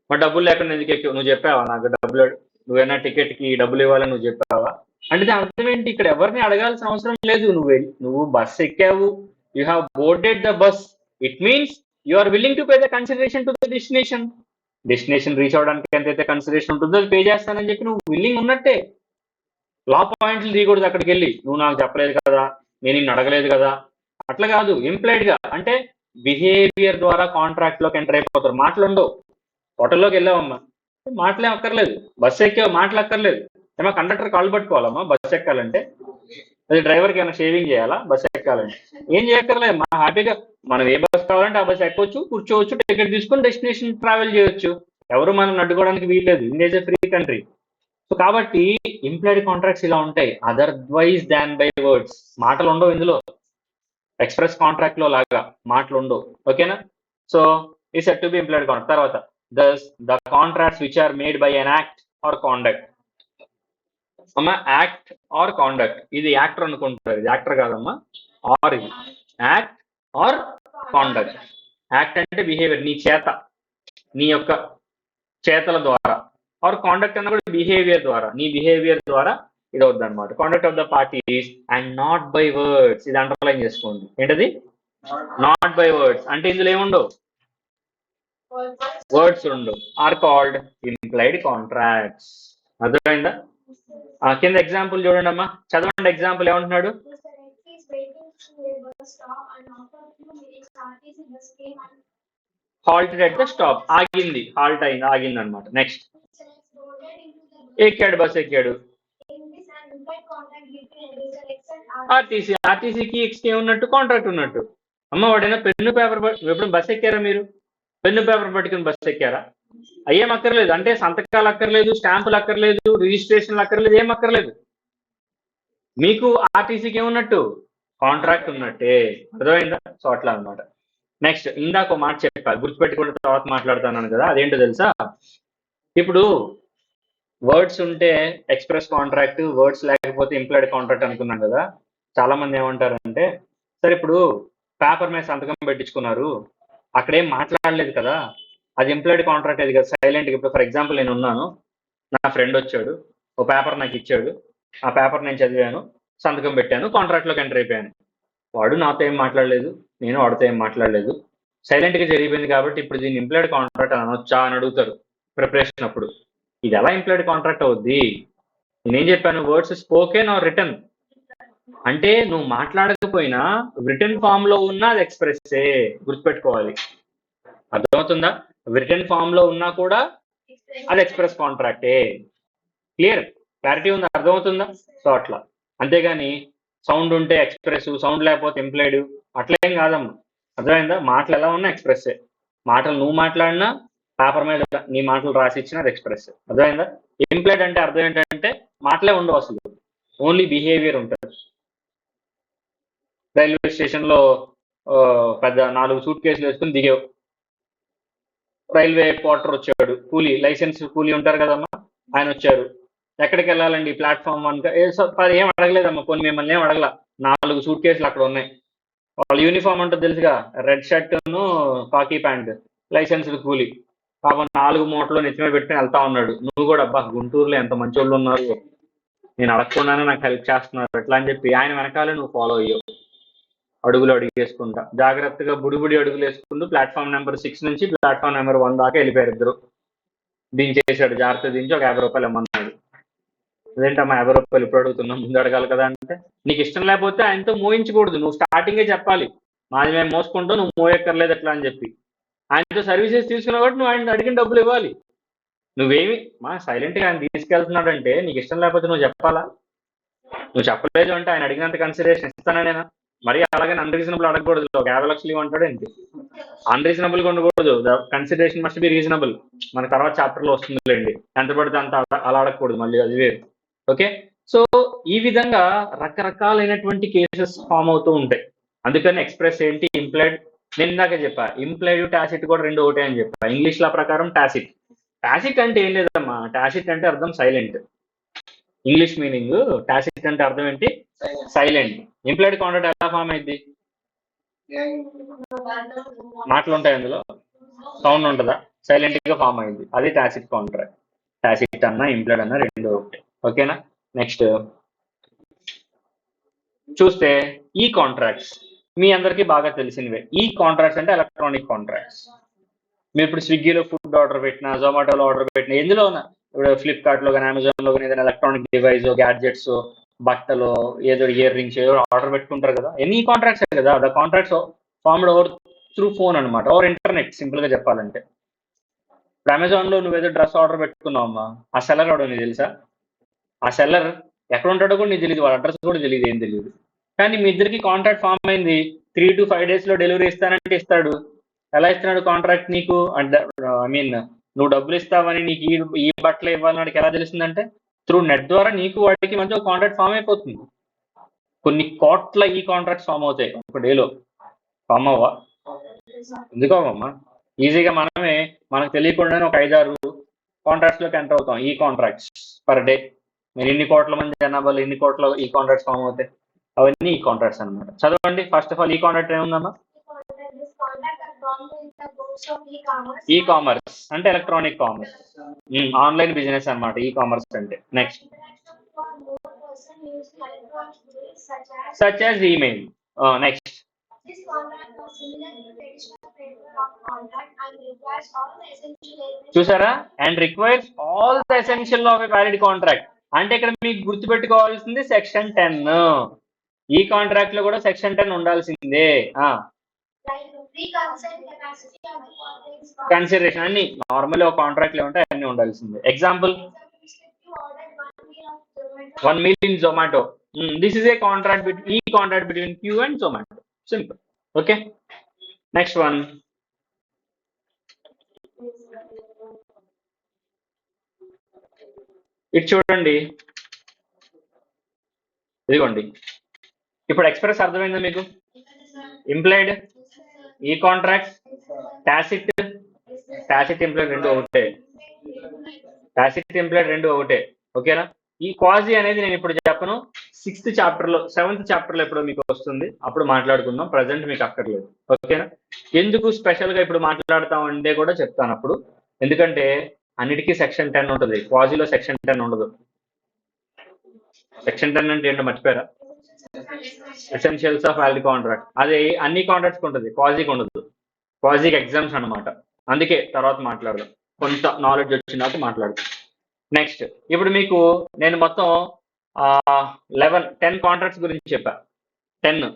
మరి డబ్బులు లేకుండా ఎందుకు ఎక్కావు, నువ్వు చెప్పావా నాకు డబ్బులు, నువ్వేనా టికెట్ కి డబ్బులు ఇవ్వాలని నువ్వు చెప్పావా? అంటే దాని అర్థం ఏంటి, ఇక్కడ ఎవరిని అడగాల్సిన అవసరం లేదు, నువ్వు బస్ ఎక్కావు, you have boarded the bus, it means you are willing to pay the consideration to the destination reach అవడానికి ఎంతైతే కన్సిడరేషన్ ఉంటుందో అది పే చేస్తానని చెప్పి నువ్వు విల్లింగ్ ఉన్నట్టే. లా పాయింట్లు తీయకూడదు అక్కడికి వెళ్ళి, నువ్వు నాకు చెప్పలేదు కదా, నేను నిన్ను అడగలేదు కదా, అట్లా కాదు. ఇంప్లైడ్ గా అంటే బిహేవియర్ ద్వారా కాంట్రాక్ట్ లోకి ఎంటర్ అయిపోతారు. మాటలు ఉండవు. హోటల్లోకి వెళ్ళావమ్మా, మాటలేం అక్కర్లేదు, బస్సు ఎక్కావు, మాటలు అక్కర్లేదు. ఏమో కండక్టర్ కాల్ పట్టుకోవాలమ్మా బస్సు ఎక్కాలంటే, అది డ్రైవర్కి ఏమైనా షేవింగ్ చేయాలా బస్సు ఎక్కాలంటే? ఏం చేయక్కర్లేదు, మా హ్యాపీగా మనం ఏ బస్సు కావాలంటే ఆ బస్సు ఎక్కొచ్చు, కూర్చోవచ్చు, టికెట్ తీసుకొని డెస్టినేషన్ ట్రావెల్ చేయొచ్చు. ఎవరు మనం అడ్డుకోవడానికి వీల్లేదు, India is a free country. So కాబట్టి ఇంప్లాయిడ్ కాంట్రాక్ట్స్ ఇలా ఉంటాయి, అదర్వైజ్ దాన్ బై వర్డ్స్. మాటలు ఉండవు ఇందులో, ఎక్స్ప్రెస్ కాంట్రాక్ట్ లో లాగా మాటలు ఉండవు. ఓకేనా? సో ఈ said to be implied contract. తర్వాత the contracts which are made by an act or conduct. అమ్మా యాక్ట్ ఆర్ కాండక్ట్, ఇది యాక్టర్ అనుకుంటారు, ఇది యాక్టర్ కాదమ్మా, ఆర్, ఇది యాక్ట్ ఆర్ కాండక్ట్. యాక్ట్ అంటే బిహేవియర్, నీ చేత, నీ యొక్క చేతల ద్వారా, ఆర్ కాండక్ట్ అన్న కూడా బిహేవియర్ ద్వారా, నీ బిహేవియర్ ద్వారా ఇది అవుద్ది అనమాట. Conduct of the parties and not by words, ఇది అండర్లైన్ చేసుకోండి. ఏంటది? నాట్ బై వర్డ్స్ అంటే ఇందులో ఏముండవు, వర్డ్స్ ఉండవు, ఆర్ కాల్డ్ ఇంప్లైడ్ కాంట్రాక్ట్స్. అర్థమైందా? కింద ఎగ్జాంపుల్ చూడండి అమ్మా, చదవండి ఎగ్జాంపుల్ ఏమంటున్నాడు. హాల్టెడ్ ఎట్ ద స్టాప్, ఆగింది, హాల్ట్ అయింది, ఆగింది అనమాట. నెక్స్ట్ ఎక్కాడు, బస్ ఎక్కాడు. ఆర్టీసీకి ఎక్స్కే ఉన్నట్టు కాంట్రాక్ట్ ఉన్నట్టు. అమ్మ వాడైనా పెన్ను పేపర్, ఎప్పుడు బస్ ఎక్కారా మీరు? పెన్ను పేపర్ పట్టుకుని బస్ ఎక్కారా? అయ్యేం అక్కర్లేదు, అంటే సంతకాలు అక్కర్లేదు, స్టాంపులు అక్కర్లేదు, రిజిస్ట్రేషన్లు అక్కర్లేదు, ఏం అక్కర్లేదు. మీకు ఆర్టీసీకి ఏమున్నట్టు? కాంట్రాక్ట్ ఉన్నట్టే. అర్థమైందా? సో అట్లా అనమాట. నెక్స్ట్ ఇందాక మాట చెప్పా, గుర్తుపెట్టుకున్న తర్వాత మాట్లాడుతున్నాను కదా, అదేంటో తెలుసా? ఇప్పుడు వర్డ్స్ ఉంటే ఎక్స్ప్రెస్ కాంట్రాక్ట్, వర్డ్స్ లేకపోతే ఇంప్లాయిడ్ కాంట్రాక్ట్ అనుకున్నాం కదా. చాలా మంది ఏమంటారంటే, సరే ఇప్పుడు పేపర్ మీద సంతకం పెట్టించుకున్నారు, అక్కడేం మాట్లాడలేదు కదా, అది ఇంప్లాయిడ్ కాంట్రాక్ట్ అది కదా, సైలెంట్. ఇప్పుడు ఫర్ ఎగ్జాంపుల్ నేను ఉన్నాను, నా ఫ్రెండ్ వచ్చాడు, ఓ పేపర్ నాకు ఇచ్చాడు, ఆ పేపర్ నేను చదివాను, సంతకం పెట్టాను, కాంట్రాక్ట్లోకి ఎంటర్ అయిపోయాను. వాడు నాతో ఏం మాట్లాడలేదు, నేను వాడితో ఏం మాట్లాడలేదు, సైలెంట్గా జరిగిపోయింది. కాబట్టి ఇప్పుడు దీన్ని ఇంప్లాయిడ్ కాంట్రాక్ట్ అనొచ్చా అని అడుగుతారు ప్రిపరేషన్ అప్పుడు. ఇది ఎలా ఇంప్లాయిడ్ కాంట్రాక్ట్ అవుద్ది? నేనేం చెప్పాను, వర్డ్స్ స్పోకెన్ ఆర్ రిటర్న్. అంటే నువ్వు మాట్లాడకపోయినా రిటర్న్ ఫామ్ లో ఉన్న అది ఎక్స్ప్రెస్సే, గుర్తుపెట్టుకోవాలి. అర్థమవుతుందా? రిటర్న్ ఫామ్ లో ఉన్నా కూడా అది ఎక్స్ప్రెస్ కాంట్రాక్టే. క్లారిటీ ఉందా? అర్థమవుతుందా? సో అట్లా, అంతేగాని సౌండ్ ఉంటే ఎక్స్ప్రెస్, సౌండ్ లేకపోతే ఇంప్లాయిడ్, అట్లేం కాదమ్మా. అర్థమైందా? మాటలు ఎలా ఉన్నా ఎక్స్ప్రెస్సే. మాటలు నువ్వు మాట్లాడినా, పేపర్ మీద నీ మాటలు రాసి ఇచ్చినా అది ఎక్స్ప్రెస్. అర్థమైందా? ఇంప్లాయిడ్ అంటే అర్థం ఏంటంటే మాటలే ఉండవు అసలు, ఓన్లీ బిహేవియర్ ఉంటుంది. రైల్వే స్టేషన్ లో పెద్ద 4 సూట్ కేసులు వేసుకుని దిగావు, రైల్వే పోర్టర్ వచ్చాడు, కూలీ, లైసెన్స్ కూలీ ఉంటారు కదమ్మా, ఆయన వచ్చారు. ఎక్కడికి వెళ్ళాలండి? ప్లాట్ఫామ్ 1. ఏం అడగలేదమ్మా, కొన్ని మిమ్మల్ని ఏం అడగల, 4 సూట్ కేసులు అక్కడ ఉన్నాయి. వాళ్ళ యూనిఫామ్ ఉంటుంది తెలుసుగా, red shirt, khaki pant, licensed కూలీ. పాపం 4 మూటలు నెత్తిమే పెట్టుకుని వెళ్తా ఉన్నాడు. నువ్వు కూడా అబ్బా గుంటూరులో ఎంత మంచి వాళ్ళు ఉన్నారు, నేను అడగకుండానే నాకు హెల్ప్ చేస్తున్నారు అట్లా అని చెప్పి ఆయన వెనకాలే నువ్వు ఫాలో అయ్యావు, అడుగులు వేసుకుంటా జాగ్రత్తగా బుడిబుడి అడుగులు వేసుకుంటూ ప్లాట్ఫామ్ నెంబర్ 6 నుంచి ప్లాట్ఫామ్ నెంబర్ 1 దాకా వెళ్ళిపోయారు ఇద్దరు. దించేసాడు, జాగ్రత్త దించి ఒక 50 రూపాయలు ఇమ్మన్నాడు. అదేంటమ్మా 50 రూపాయలు ఇప్పుడు అడుగుతున్నా, ముందు అడగాలి కదా అంటే, నీకు ఇష్టం లేకపోతే ఆయనతో మోయించకూడదు, నువ్వు స్టార్టింగే చెప్పాలి మాది మేము మోసుకుంటావు, నువ్వు మోయక్కర్లేదు ఎట్లా అని చెప్పి. ఆయనతో సర్వీసెస్ తీసుకున్నావు కాబట్టి నువ్వు ఆయన అడిగిన డబ్బులు ఇవ్వాలి. నువ్వేమి సైలెంట్గా ఆయన తీసుకెళ్తున్నాడంటే నీకు ఇష్టం లేకపోతే నువ్వు చెప్పాలా? నువ్వు చెప్పలేదు అంటే ఆయన అడిగినంత కన్సిడరేషన్ ఇస్తానా నేను? మరి అలాగే అన్రీజనబుల్ అడగకూడదు. ఒక 50 లక్షలు ఇవ్వంటాడు ఏంటి? అన్రీజనబుల్గా ఉండకూడదు, the consideration must be reasonable. మన తర్వాత చాప్టర్లో వస్తుందిలేండి, ఎంత పడితే అంత అలా అడగకూడదు, మళ్ళీ అది వేరు. ఓకే, సో ఈ విధంగా రకరకాలైనటువంటి కేసెస్ ఫామ్ అవుతూ ఉంటాయి. అందుకని ఎక్స్ప్రెస్ ఏంటి, ఇంప్లైడ్, నేను ఇందాక చెప్పా ఇంప్లైడ్ టాసిట్ కూడా రెండు ఒకటే అని చెప్పా. ఇంగ్లీష్ లా ప్రకారం టాసిట్, టాసిట్ అంటే ఏం లేదమ్మా, టాసిట్ అంటే అర్థం సైలెంట్. ఇంగ్లీష్ మీనింగ్ టాసిట్ అంటే అర్థం ఏంటి, సైలెంట్. ఇంప్లైడ్ కాంట్రాక్ట్ ఎలా ఫామ్ అయింది? మాటలు ఉంటాయి అందులో, సౌండ్ ఉంటుందా? సైలెంట్ గా ఫామ్ అయింది, అది టాసిట్ కాంట్రాక్ట్. టాసిట్ అన్నా ఇంప్లైడ్ అన్నా రెండు ఒకటే. ఓకేనా? నెక్స్ట్ చూస్తే ఈ కాంట్రాక్ట్స్ మీ అందరికీ బాగా తెలిసినవే. ఈ కాంట్రాక్ట్స్ అంటే ఎలక్ట్రానిక్ కాంట్రాక్ట్స్. మీరు ఇప్పుడు స్విగ్గీలో ఫుడ్ ఆర్డర్ పెట్టినా, జొమాటోలో ఆర్డర్ పెట్టినా, ఎందులో ఇప్పుడు ఫ్లిప్కార్ట్ లో కానీ అమెజాన్ లో కానీ ఏదైనా ఎలక్ట్రానిక్ డివైస్, గ్యాడ్జెట్స్, బట్టలు, ఏదో ఇయర్ రింగ్స్ ఏదో ఆర్డర్ పెట్టుకుంటారు కదా, ఎన్ని కాంట్రాక్ట్స్ కదా. The contracts formed over through phone అనమాట, ఓవర్ ఇంటర్నెట్, సింపుల్ గా చెప్పాలంటే. ఇప్పుడు అమెజాన్ లో నువ్వేదో డ్రెస్ ఆర్డర్ పెట్టుకున్నావమ్మా, ఆ సెల్లర్ ఎవడో నీకు తెలుసా? ఆ సెల్లర్ ఎక్కడ ఉంటాడో కూడా నీకు తెలియదు, వాళ్ళ అడ్రస్ కూడా తెలియదు, ఏం తెలియదు. కానీ మీ ఇద్దరికి కాంట్రాక్ట్ ఫామ్ అయింది, 3 to 5 days లో డెలివరీ ఇస్తానంటే ఇస్తాడు. ఎలా ఇస్తున్నాడు కాంట్రాక్ట్ నీకు అంటే, ఐ మీన్ నువ్వు డబ్బులు ఇస్తావని నీకు ఈ బట్టలు ఇవ్వాలని ఎలా తెలుస్తుందంటే, త్రూ నెట్ ద్వారా నీకు వాడికి మధ్య ఒక కాంట్రాక్ట్ ఫామ్ అయిపోతుంది. కొన్ని కోట్ల ఈ కాంట్రాక్ట్స్ ఫామ్ అవుతాయి ఒక డేలో. ఫామ్ అవ్వా? ఎందుకు అవ్వమ్మా? ఈజీగా మనకు తెలియకుండానే ఒక 5-6 కాంట్రాక్ట్స్ లోకి ఎంటర్ అవుతాం, ఈ కాంట్రాక్ట్స్ పర్ డే. మీరు ఇన్ని కోట్ల మంది జనాభాలో ఇన్ని కోట్ల ఈ కాంట్రాక్ట్స్ ఫామ్ అవుతాయి, అవన్నీ ఈ కాంట్రాక్ట్స్ అనమాట. చదవండి first of all, e contract ఏముందమ్మా? ఈ కామర్స్ అంటే ఎలక్ట్రానిక్ కామర్స్, ఆన్లైన్ బిజినెస్ అనమాట ఈ కామర్స్ అంటే. Next such as email. Next చూసారా, and requires all the essential of a valid contract. అంటే ఇక్కడ మీకు గుర్తుపెట్టుకోవాల్సింది సెక్షన్ 10. ఈ కాంట్రాక్ట్ లో కూడా సెక్షన్ 10 ఉండాల్సిందే. కన్సిడరేషన్ అన్ని నార్మల్ ఒక కాంట్రాక్ట్ లో ఉంటాయి, అన్ని ఉండాల్సిందే. Example 1 meal in Zomato. This is a contract between Q and Zomato. Simple. Okay. Next one. ఇది చూడండి, ఇదిగోండి. ఇప్పుడు ఎక్స్ప్రెస్ అర్థమైందా మీకు? ఇంప్లైడ్, ఈ కాంట్రాక్ట్, టాసిట్ ఇంప్లైడ్ రెండు ఒకటే. టాసిట్ ఇంప్లైడ్ రెండు ఒకటే. ఓకేనా? ఈ క్వాజీ అనేది నేను ఇప్పుడు చెప్పను, 6th చాప్టర్లో 7th చాప్టర్లో ఎప్పుడో మీకు వస్తుంది, అప్పుడు మాట్లాడుకుందాం. ప్రజెంట్ మీకు అక్కర్లేదు. ఓకేనా? ఎందుకు స్పెషల్ గా ఇప్పుడు మాట్లాడతామంటే కూడా చెప్తాను అప్పుడు. ఎందుకంటే అన్నిటికీ సెక్షన్ 10 ఉంటుంది, క్వాజీలో సెక్షన్ 10 ఉండదు. సెక్షన్ 10 అంటే ఏంటో మర్చిపోయారా? Essentials of valid contract. అది అన్ని కాంట్రాక్ట్స్కి ఉంటుంది, క్వాజీకి ఉండదు. క్వాజీకి ఎగ్జామ్స్ అనమాట. అందుకే తర్వాత మాట్లాడదాం, కొంత నాలెడ్జ్ వచ్చినాక మాట్లాడదాం. నెక్స్ట్ ఇప్పుడు మీకు నేను మొత్తం 10 కాంట్రాక్ట్స్ గురించి చెప్పా. 10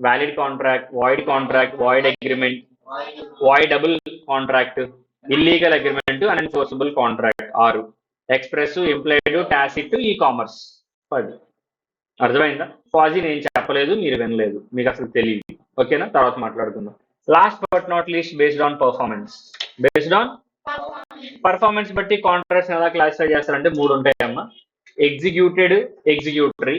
valid contract, void agreement, voidable contract, illegal agreement, unenforceable contract 6, express, implied, tacit, e commerce 10. అర్థమైందా? క్వాజీ నేను చెప్పలేదు, మీరు వినలేదు, మీకు అసలు తెలియదు. ఓకేనా? తర్వాత మాట్లాడుకుందాం. Last but not least, based on performance బట్టి కాంట్రాక్ట్స్ ఎలా క్లాసిఫై చేస్తారంటే 3 ఉంటాయమ్మా. ఎగ్జిక్యూటెడ్, ఎగ్జిక్యూటరీ.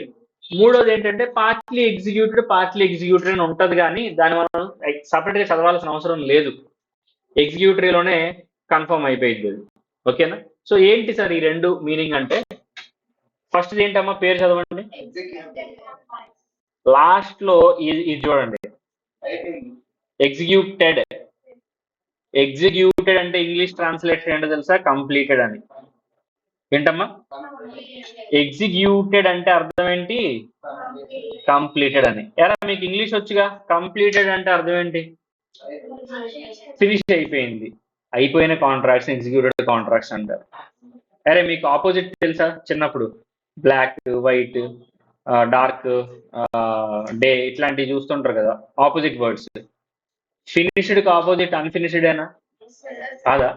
మూడోది ఏంటంటే పార్ట్లీ ఎగ్జిక్యూటరీ అని ఉంటుంది, కానీ దాన్ని మనం సపరేట్ గా చదవాల్సిన అవసరం లేదు, ఎగ్జిక్యూటరీలోనే కన్ఫర్మ్ అయిపోయింది. ఓకేనా? సో ఏంటి సార్ ఈ రెండు మీనింగ్ అంటే, ఫస్ట్ ఏంటమ్మా పేరు చదవండి, లాస్ట్ లో ఇది చూడండి, ఎగ్జిక్యూటెడ్ ఎగ్జిక్యూటెడ్ అంటే ఇంగ్లీష్ ట్రాన్స్లేషన్ ఏంటో తెలుసా? కంప్లీటెడ్ అని. ఏంటమ్మా? ఎగ్జిక్యూటెడ్ అంటే అర్థం ఏంటి? కంప్లీటెడ్ అని. ఎలా మీకు ఇంగ్లీష్ వచ్చుగా? కంప్లీటెడ్ అంటే అర్థం ఏంటి? ఫినిష్ అయిపోయింది. అయిపోయిన కాంట్రాక్ట్స్ ఎగ్జిక్యూటెడ్ కాంట్రాక్ట్స్ అంటారు. అరే మీకు ఆపోజిట్ తెలుసా? చిన్నప్పుడు బ్లాక్, వైట్, డార్క్, డే ఇట్లాంటివి చూస్తుంటారు కదా, ఆపోజిట్ వర్డ్స్. ఫినిష్డ్ ఆపోజిట్ అన్ఫినిష్డేనా? కాదా?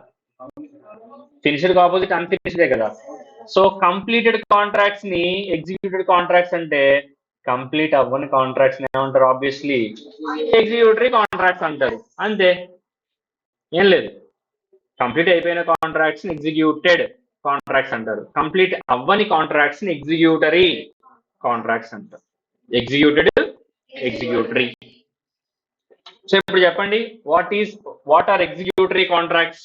ఫినిష్డ్ ఆపోజిట్ అన్ఫినిష్డే కదా. సో కంప్లీటెడ్ కాంట్రాక్ట్స్ ని ఎగ్జిక్యూటెడ్ కాంట్రాక్ట్స్ అంటే కంప్లీట్ అవ్వని కాంట్రాక్ట్స్ ఏమంటారు? ఆబ్వియస్లీ ఎగ్జిక్యూటరీ కాంట్రాక్ట్స్ అంటారు. అంతే, ఏం లేదు. కంప్లీట్ అయిపోయిన కాంట్రాక్ట్స్ ని ఎగ్జిక్యూటెడ్ కాంట్రాక్ట్స్ అంటారు. కంప్లీట్ అవ్వని కాంట్రాక్ట్స్ ని ఎగ్జిక్యూటరీ కాంట్రాక్ట్స్ అంటారు. Executed, executory. సో ఇప్పుడు చెప్పండి, what are executory contracts?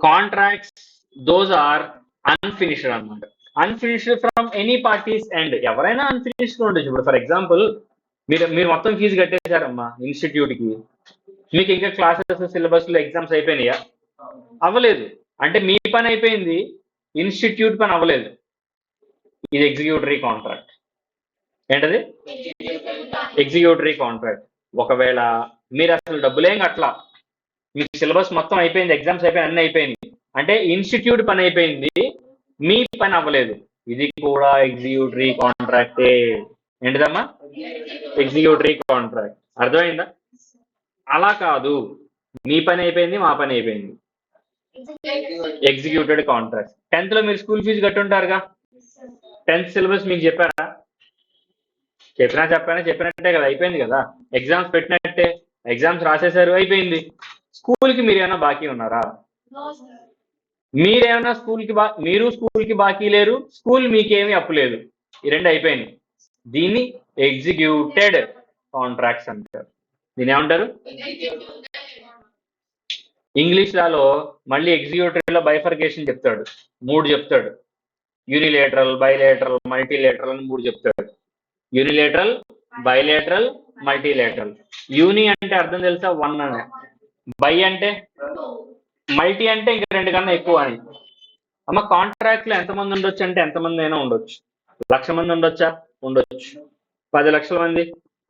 Contracts those are unfinished అన్నమాట. Unfinished from any parties end. ఎవరైనా అన్ఫినిష్డ్ ఉండొచ్చు. ఇప్పుడు ఫర్ ఎగ్జాంపుల్ మీరు మొత్తం ఫీజు కట్టేశారమ్మా ఇన్స్టిట్యూట్ కి, మీకు ఇంకా క్లాసెస్, సిలబస్ లో ఎగ్జామ్స్ అయిపోయినాయా? అవ్వలేదు. అంటే మీ పని అయిపోయింది, ఇన్స్టిట్యూట్ పని అవ్వలేదు. ఇది ఎగ్జిక్యూటరీ కాంట్రాక్ట్. ఏంటది? ఎగ్జిక్యూటరీ కాంట్రాక్ట్. ఒకవేళ మీరు అసలు డబ్బులేం కట్టలా, మీకు సిలబస్ మొత్తం అయిపోయింది, ఎగ్జామ్స్ అయిపోయి అన్ని అయిపోయింది, అంటే ఇన్స్టిట్యూట్ పని అయిపోయింది, మీ పని అవ్వలేదు. ఇది కూడా ఎగ్జిక్యూటరీ కాంట్రాక్టే. ఏంటిదమ్మా? ఎగ్జిక్యూటరీ కాంట్రాక్ట్. అర్థమైందా? అలా కాదు, మీ పని అయిపోయింది, మా పని అయిపోయింది, ఎగ్జిక్యూటెడ్ కాంట్రాక్ట్. 10th లో మీరు స్కూల్ ఫీజు కట్టుంటారుగా, 10th సిలబస్ మీకు చెప్పారా? చెప్పినట్టే కదా, అయిపోయింది కదా. ఎగ్జామ్స్ పెట్టినట్టే, ఎగ్జామ్స్ రాసేసారు, అయిపోయింది. స్కూల్కి మీరు ఏమైనా బాకీ ఉన్నారా? మీరేమన్నా మీరు స్కూల్కి బాకీ లేరు, స్కూల్ మీకేమీ అప్పు లేదు. ఈ రెండు అయిపోయినాయి. దీన్ని ఎగ్జిక్యూటెడ్ కాంట్రాక్ట్స్ అంటారు. దీని ఏమంటారు? ఇంగ్లీష్ లాలో మళ్ళీ ఎగ్జిక్యూటరీలో బైఫర్కేషన్ చెప్తాడు, 3 చెప్తాడు. యూనిలేటరల్, బైలేటరల్, మల్టీలేటరల్ అని 3 చెప్తాడు. Unilateral, bilateral, multilateral. యూని అంటే అర్థం తెలుసా? 1 అని. బై అంటే, మల్టీ అంటే ఇంకా 2 కన్నా ఎక్కువ అని. అమ్మ కాంట్రాక్ట్ లో ఎంతమంది ఉండొచ్చు అంటే ఎంతమంది అయినా ఉండొచ్చు. 1,00,000 మంది ఉండొచ్చా? ఉండొచ్చు. 10 లక్షల మంది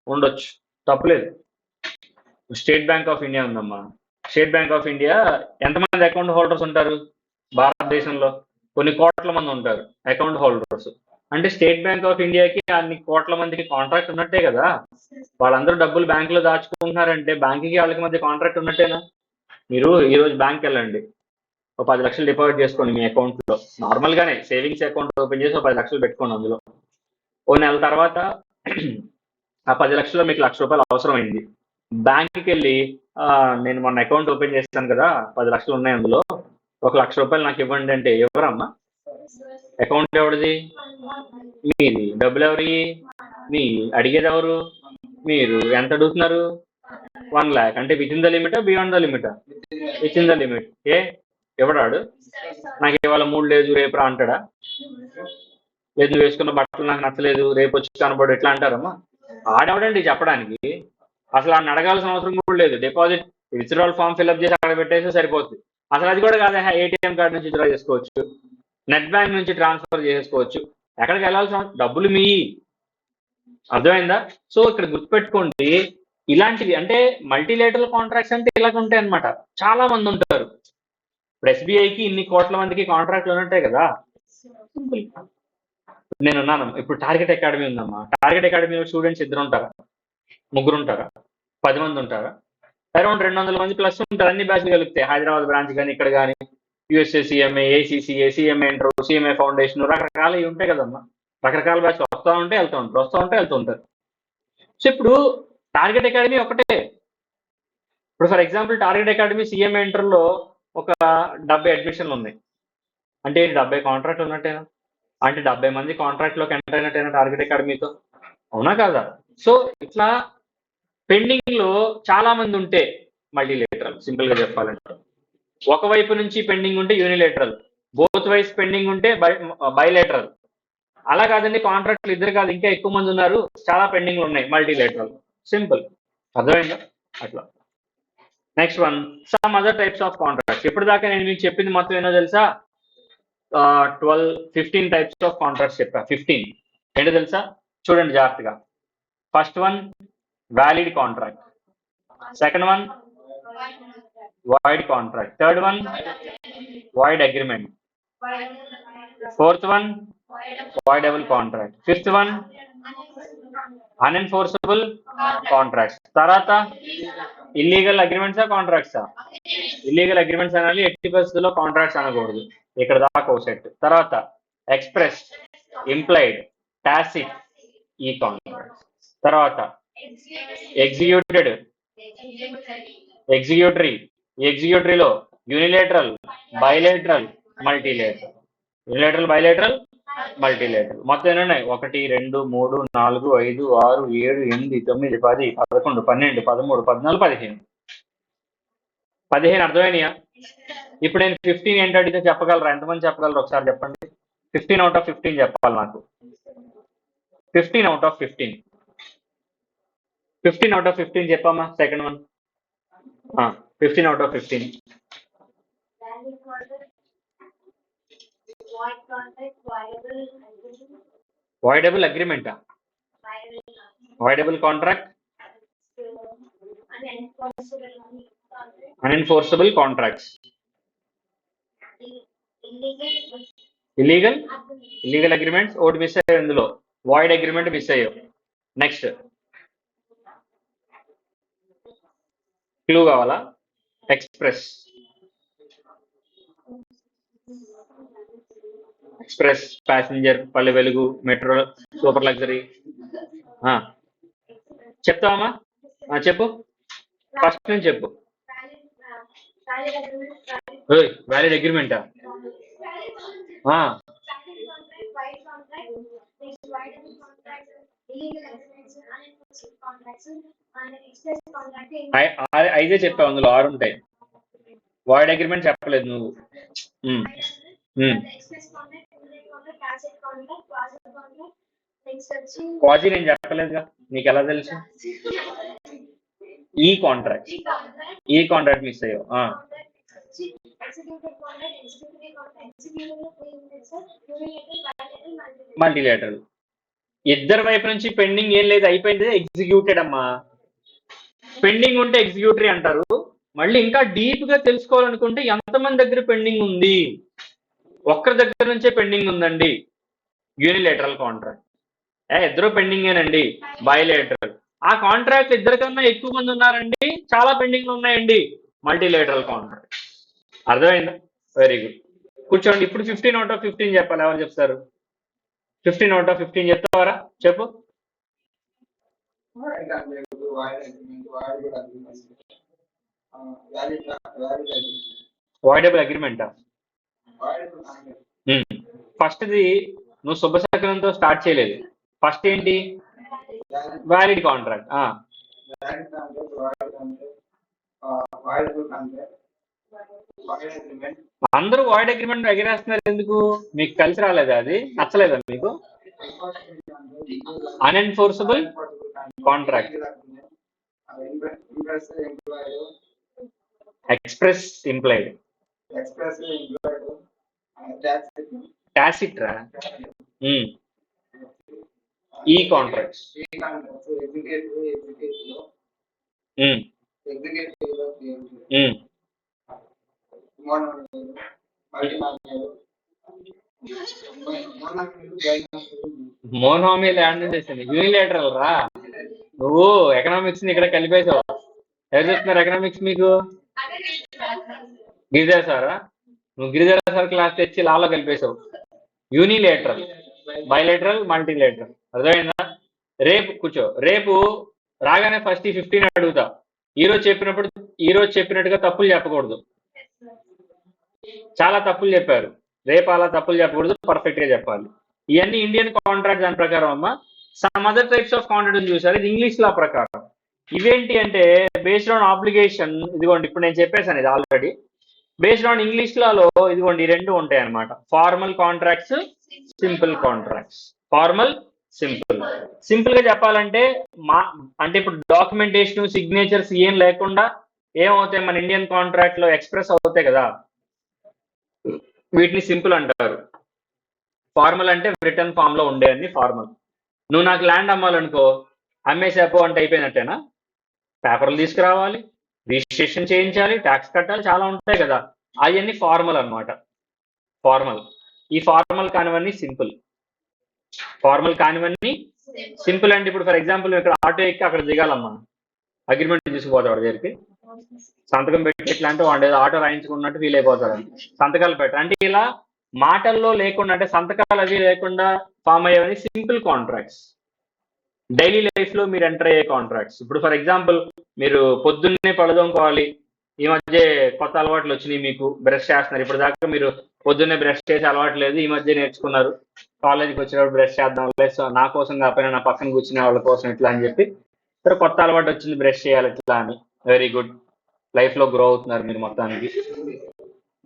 ఉండొచ్చు, తప్పులేదు. స్టేట్ బ్యాంక్ ఆఫ్ ఇండియా ఉందమ్మా. స్టేట్ బ్యాంక్ ఆఫ్ ఇండియా ఎంతమంది అకౌంట్ హోల్డర్స్ ఉంటారు? భారతదేశంలో కొన్ని కోట్ల మంది ఉంటారు అకౌంట్ హోల్డర్స్. అంటే స్టేట్ బ్యాంక్ ఆఫ్ ఇండియాకి అన్ని కోట్ల మందికి కాంట్రాక్ట్ ఉన్నట్టే కదా. వాళ్ళందరూ డబ్బులు బ్యాంకులో దాచుకుంటున్నారంటే బ్యాంకుకి వాళ్ళకి మధ్య కాంట్రాక్ట్ ఉన్నట్టేనా? మీరు ఈరోజు బ్యాంక్ వెళ్ళండి, ఒక 10 లక్షలు డిపాజిట్ చేసుకోండి మీ అకౌంట్లో. నార్మల్గానే సేవింగ్స్ అకౌంట్ ఓపెన్ చేసి ఒక 10 లక్షలు పెట్టుకోండి. అందులో ఓ నెల తర్వాత ఆ 10 లక్షల్లో మీకు ₹1,00,000 అవసరమైంది. బ్యాంక్కి వెళ్ళి నేను మొన్న అకౌంట్ ఓపెన్ చేస్తాను కదా, 10 లక్షలు ఉన్నాయి, అందులో ఒక ₹1,00,000 నాకు ఇవ్వండి అంటే ఎవరమ్మా? అకౌంట్ ఎవరిది? మీది. డబ్బులు ఎవరి? మీ. అడిగేది ఎవరు? మీరు. ఎంత అడుగుతున్నారు? 1 lakh. అంటే విత్ ఇన్ ద లిమిటా, బియాండ్ ద లిమిటా? Within the limit. ఎవడాడు? నాకు ఇవాళ మూడు లేదు, రేపు రా అంటాడా? లేదు, నువ్వు వేసుకున్న బట్టలు నాకు నచ్చలేదు, రేపు వచ్చి కనబడు, ఎట్లా అంటారమ్మా? ఆడవడండి చెప్పడానికి. అసలు ఆయన అడగాల్సిన అవసరం కూడా లేదు. డిపాజిట్ విత్డ్రాల్ ఫామ్ ఫిల్అప్ చేసి అక్కడ పెట్టేస్తే సరిపోతుంది. అసలు అది కూడా కాదా, ఏటీఎం కార్డు నుంచి విత్డ్రా చేసుకోవచ్చు, నెట్ బ్యాంక్ నుంచి ట్రాన్స్ఫర్ చేసుకోవచ్చు. ఎక్కడికి వెళ్ళాల్సిన డబ్బులు మీ. అర్థమైందా? సో ఇక్కడ గుర్తుపెట్టుకోండి, ఇలాంటివి అంటే మల్టీలేటరల్ కాంట్రాక్ట్స్ అంటే ఇలాగ ఉంటాయి అనమాట. చాలా మంది ఉంటారు. ఇప్పుడు ఎస్బీఐకి ఇన్ని కోట్ల మందికి కాంట్రాక్ట్లు ఉంటాయి కదా. నేనున్నాను. ఇప్పుడు టార్గెట్ అకాడమీ ఉందమ్మా. టార్గెట్ అకాడమీలో స్టూడెంట్స్ 2 ఉంటారా, 3 ఉంటారా, 10 మంది ఉంటారా? అరౌండ్ 200 మంది ప్లస్ ఉంటారు. అన్ని బ్యాచ్లు కలిపితే హైదరాబాద్ బ్రాంచ్ కానీ, ఇక్కడ కానీ USA CMA, ACCA, CMA inter, CMA foundation, రకరకాలు ఉంటాయి కదమ్మా. రకరకాల బ్యాచ్లు వస్తూ ఉంటే వెళ్తూ ఉంటారు, వస్తూ ఉంటే వెళ్తూ ఉంటారు. సో ఇప్పుడు టార్గెట్ అకాడమీ ఒకటే. ఇప్పుడు for example target academy CMA ఇంటర్లో ఒక 70 అడ్మిషన్లు ఉన్నాయి అంటే 70 కాంట్రాక్ట్ ఉన్నట్టేనా? అంటే 70 మంది కాంట్రాక్ట్లోకి ఎంటర్ అయినట్టేనా టార్గెట్ అకాడమీతో? అవునా కాదా? సో ఇట్లా పెండింగ్ లో చాలా మంది ఉంటే మల్టీలేటరల్. సింపుల్ గా చెప్పాలంటే ఒకవైపు నుంచి పెండింగ్ ఉంటే యూనిలేటరల్, బోత్ వైస్ పెండింగ్ ఉంటే బైలేటరల్. అలా కాదండి, కాంట్రాక్ట్లు 2 కాదు ఇంకా ఎక్కువ మంది ఉన్నారు, చాలా పెండింగ్లు ఉన్నాయి, మల్టీలేటరల్. సింపుల్. అర్థమైందా? అట్లా. Next one some other types of contracts. ఇప్పుడు దాకా నేను మీకు చెప్పింది మొత్తం ఏంటో తెలుసా? 15 టైప్స్ ఆఫ్ కాంట్రాక్ట్స్ చెప్పా. 15 ఏంటో తెలుసా? చూడండి జాగ్రత్తగా. First one valid contract, second one void contract, third one void agreement, fourth one voidable contract, fifth one unenforceable contracts. తర్వాత ఇల్లీగల్ అగ్రిమెంట్సా కాంట్రాక్ట్సా? ఇల్లీగల్ అగ్రిమెంట్స్ అనాలి, ఎట్టి పరిస్థితుల్లో కాంట్రాక్ట్స్ అనకూడదు. ఇక్కడ దాకా ఒక సెట్. తర్వాత express, implied, tacit, e contracts. తర్వాత ఎగ్జిక్యూటెడ్, ఎగ్జిక్యూటరీ, ఎగ్జిక్యూటరీలో unilateral, bilateral, multilateral. Unilateral, bilateral, multilateral. మొత్తం ఎన్ని ఉన్నాయి? 1 2 3 4 5 6 7 8 9 10 11 12 13 14 15. 15 అర్థమైనయా? ఇప్పుడు నేను 15 ఏంటో అడిగితే చెప్పగలరా? ఎంతమంది చెప్పగలరు ఒకసారి చెప్పండి. 15 out of 15 చెప్పాలి నాకు. 15 out of 15. 15 out of 15 చెప్పమ్మా. Second one 15 out of 15. Voidable agreement, voidable contract, unenforceable contracts, illegal agreements. ఒకటి మిస్ అయ్యావు ఇందులో, void agreement మిస్ అయ్యావు. నెక్స్ట్ క్లూ కావాలా? Express, express, passenger, Palle Velugu, metro, super luxury. చెప్తావమ్మా? చెప్పు, ఫస్ట్ నుంచి చెప్పు. వ్యాలిడ్ అగ్రిమెంటా? ఐదే చెప్పావు, అందులో 6 ఉంటాయి. వాయిడ్ అగ్రిమెంట్ చెప్పలేదు నువ్వు. క్వాజీ నేను చెప్పలేదుగా, నీకు ఎలా తెలుసు? ఈ కాంట్రాక్ట్ మిస్ అయ్యావు. మల్టీలేటరల్. ఇద్దరు వైపు నుంచి పెండింగ్ ఏం లేదు, అయిపోయింది, ఎగ్జిక్యూటెడ్ అమ్మా. పెండింగ్ ఉంటే ఎగ్జిక్యూటరీ అంటారు. మళ్ళీ ఇంకా డీప్ గా తెలుసుకోవాలనుకుంటే ఎంతమంది దగ్గర పెండింగ్ ఉంది? ఒక్కరి దగ్గర నుంచే పెండింగ్ ఉందండి, యూనిలేటరల్ కాంట్రాక్ట్. ఇద్దరు పెండింగేనండి, బైలేటరల్. ఆ కాంట్రాక్ట్ ఇద్దరికన్నా ఎక్కువ మంది ఉన్నారండి, చాలా పెండింగ్ ఉన్నాయండి, మల్టీలేటరల్ కాంట్రాక్ట్. అర్థమైందా? Very good. కూర్చోండి. ఇప్పుడు 15 out of 15 చెప్పాలి. ఎవరు చెప్తారు? 15 out of 15 చెప్తావారా? చెప్పు. వాయిడబుల్ అగ్రిమెంటా? ఫస్ట్ది నువ్వు శుభశకనంతో స్టార్ట్ చేయలేదు. ఫస్ట్ ఏంటి? Valid contract. అందరూ వాయిడ్ అగ్రిమెంట్ ఎగిరేస్తున్నారు ఎందుకు? మీకు కలిసి రాలేదా? అది నచ్చలేదా మీకు? Unenforceable contract, express, implied, tacit రా, ఈ కాంట్రాక్ట్స్. మోనోమీ ల్యాండ్ చేసింది యూనిలేటరల్ రా. నువ్వు ఎకనామిక్స్ ని ఇక్కడ కలిపేసావు. ఎవరు చెప్తున్నారు ఎకనామిక్స్ మీకు? గిరిజా సారా? నువ్వు గిరిజా సార్ క్లాస్ తెచ్చి లాలో కలిపేసావు. Unilateral, bilateral, multilateral. అర్థమైందా? రేపు కూర్చో, రేపు రాగానే ఫస్ట్ ఈ 15 అడుగుతా. ఈరోజు చెప్పినట్టుగా తప్పులు చెప్పకూడదు. చాలా తప్పులు చెప్పారు, రేపు అలా తప్పులు చెప్పకూడదు, పర్ఫెక్ట్ గా చెప్పాలి. ఇవన్నీ ఇండియన్ కాంట్రాక్ట్ దాని ప్రకారం అమ్మా. Some other types of contract చూసారు, ఇది ఇంగ్లీష్ లా ప్రకారం. ఇవేంటి అంటే బేస్డ్ ఆన్ ఆబ్లిగేషన్. ఇదిగోండి ఇప్పుడు నేను చెప్పేశాను ఇది ఆల్రెడీ. బేస్డ్ ఆన్ ఇంగ్లీష్ లాలో ఇదిగోండి ఈ 2 ఉంటాయి అనమాట. Formal contracts, simple contracts. Formal, simple గా చెప్పాలంటే అంటే ఇప్పుడు డాక్యుమెంటేషన్, సిగ్నేచర్స్ ఏం లేకుండా ఏమవుతాయి మన ఇండియన్ కాంట్రాక్ట్ లో ఎక్స్ప్రెస్ అవుతాయి కదా, వీటిని సింపుల్ అంటారు. ఫార్మల్ అంటే రిటర్న్ ఫామ్ లో ఉండే అన్ని ఫార్మల్. నువ్వు నాకు ల్యాండ్ అమ్మాలనుకో, అమ్మేసేపో అంటే అయిపోయినట్టేనా? పేపర్లు తీసుకురావాలి, రిజిస్ట్రేషన్ చేయించాలి, ట్యాక్స్ కట్టాలి, చాలా ఉంటాయి కదా, అవన్నీ ఫార్మల్ అన్నమాట. ఫార్మల్. ఈ ఫార్మల్ కానివన్నీ సింపుల్. ఫార్మల్ కానివన్నీ సింపుల్ అంటే ఇప్పుడు ఫర్ ఎగ్జాంపుల్ ఇక్కడ ఆటో ఎక్కి అక్కడ దిగాలమ్మా, అగ్రిమెంట్ తీసుకుపోతాడు వాడి దగ్గరికి, సంతకం పెట్టి ఎట్లా అంటే వాడు ఏదో ఆటో రాయించుకున్నట్టు ఫీల్ అయిపోతాడు, సంతకాలు పెట్టారు అంటే ఇలా మాటల్లో లేకుండా, అంటే సంతకాలు అవి లేకుండా ఫామ్ అయ్యేవని సింపుల్ కాంట్రాక్ట్స్. డైలీ లైఫ్ లో మీరు ఎంటర్ అయ్యే కాంట్రాక్ట్స్. ఇప్పుడు ఫర్ ఎగ్జాంపుల్ మీరు పొద్దున్నే పడదోముకోవాలి, ఈ మధ్య కొత్త అలవాట్లు వచ్చినాయి, మీకు బ్రష్ చేస్తున్నారు, ఇప్పుడు దాకా మీరు పొద్దున్నే బ్రష్ చేసే అలవాటు లేదు, ఈ మధ్య నేర్చుకున్నారు, కాలేజీకి వచ్చినప్పుడు బ్రష్ చేద్దాం, నా కోసం కాకపోయినా నా పక్కన కూర్చునే వాళ్ళ కోసం ఇట్లా అని చెప్పి సరే కొత్త అలవాటు వచ్చింది బ్రష్ చేయాలి ఇట్లా అని. వెరీ గుడ్, లైఫ్ లో గ్రో అవుతున్నారు మీరు మొత్తానికి.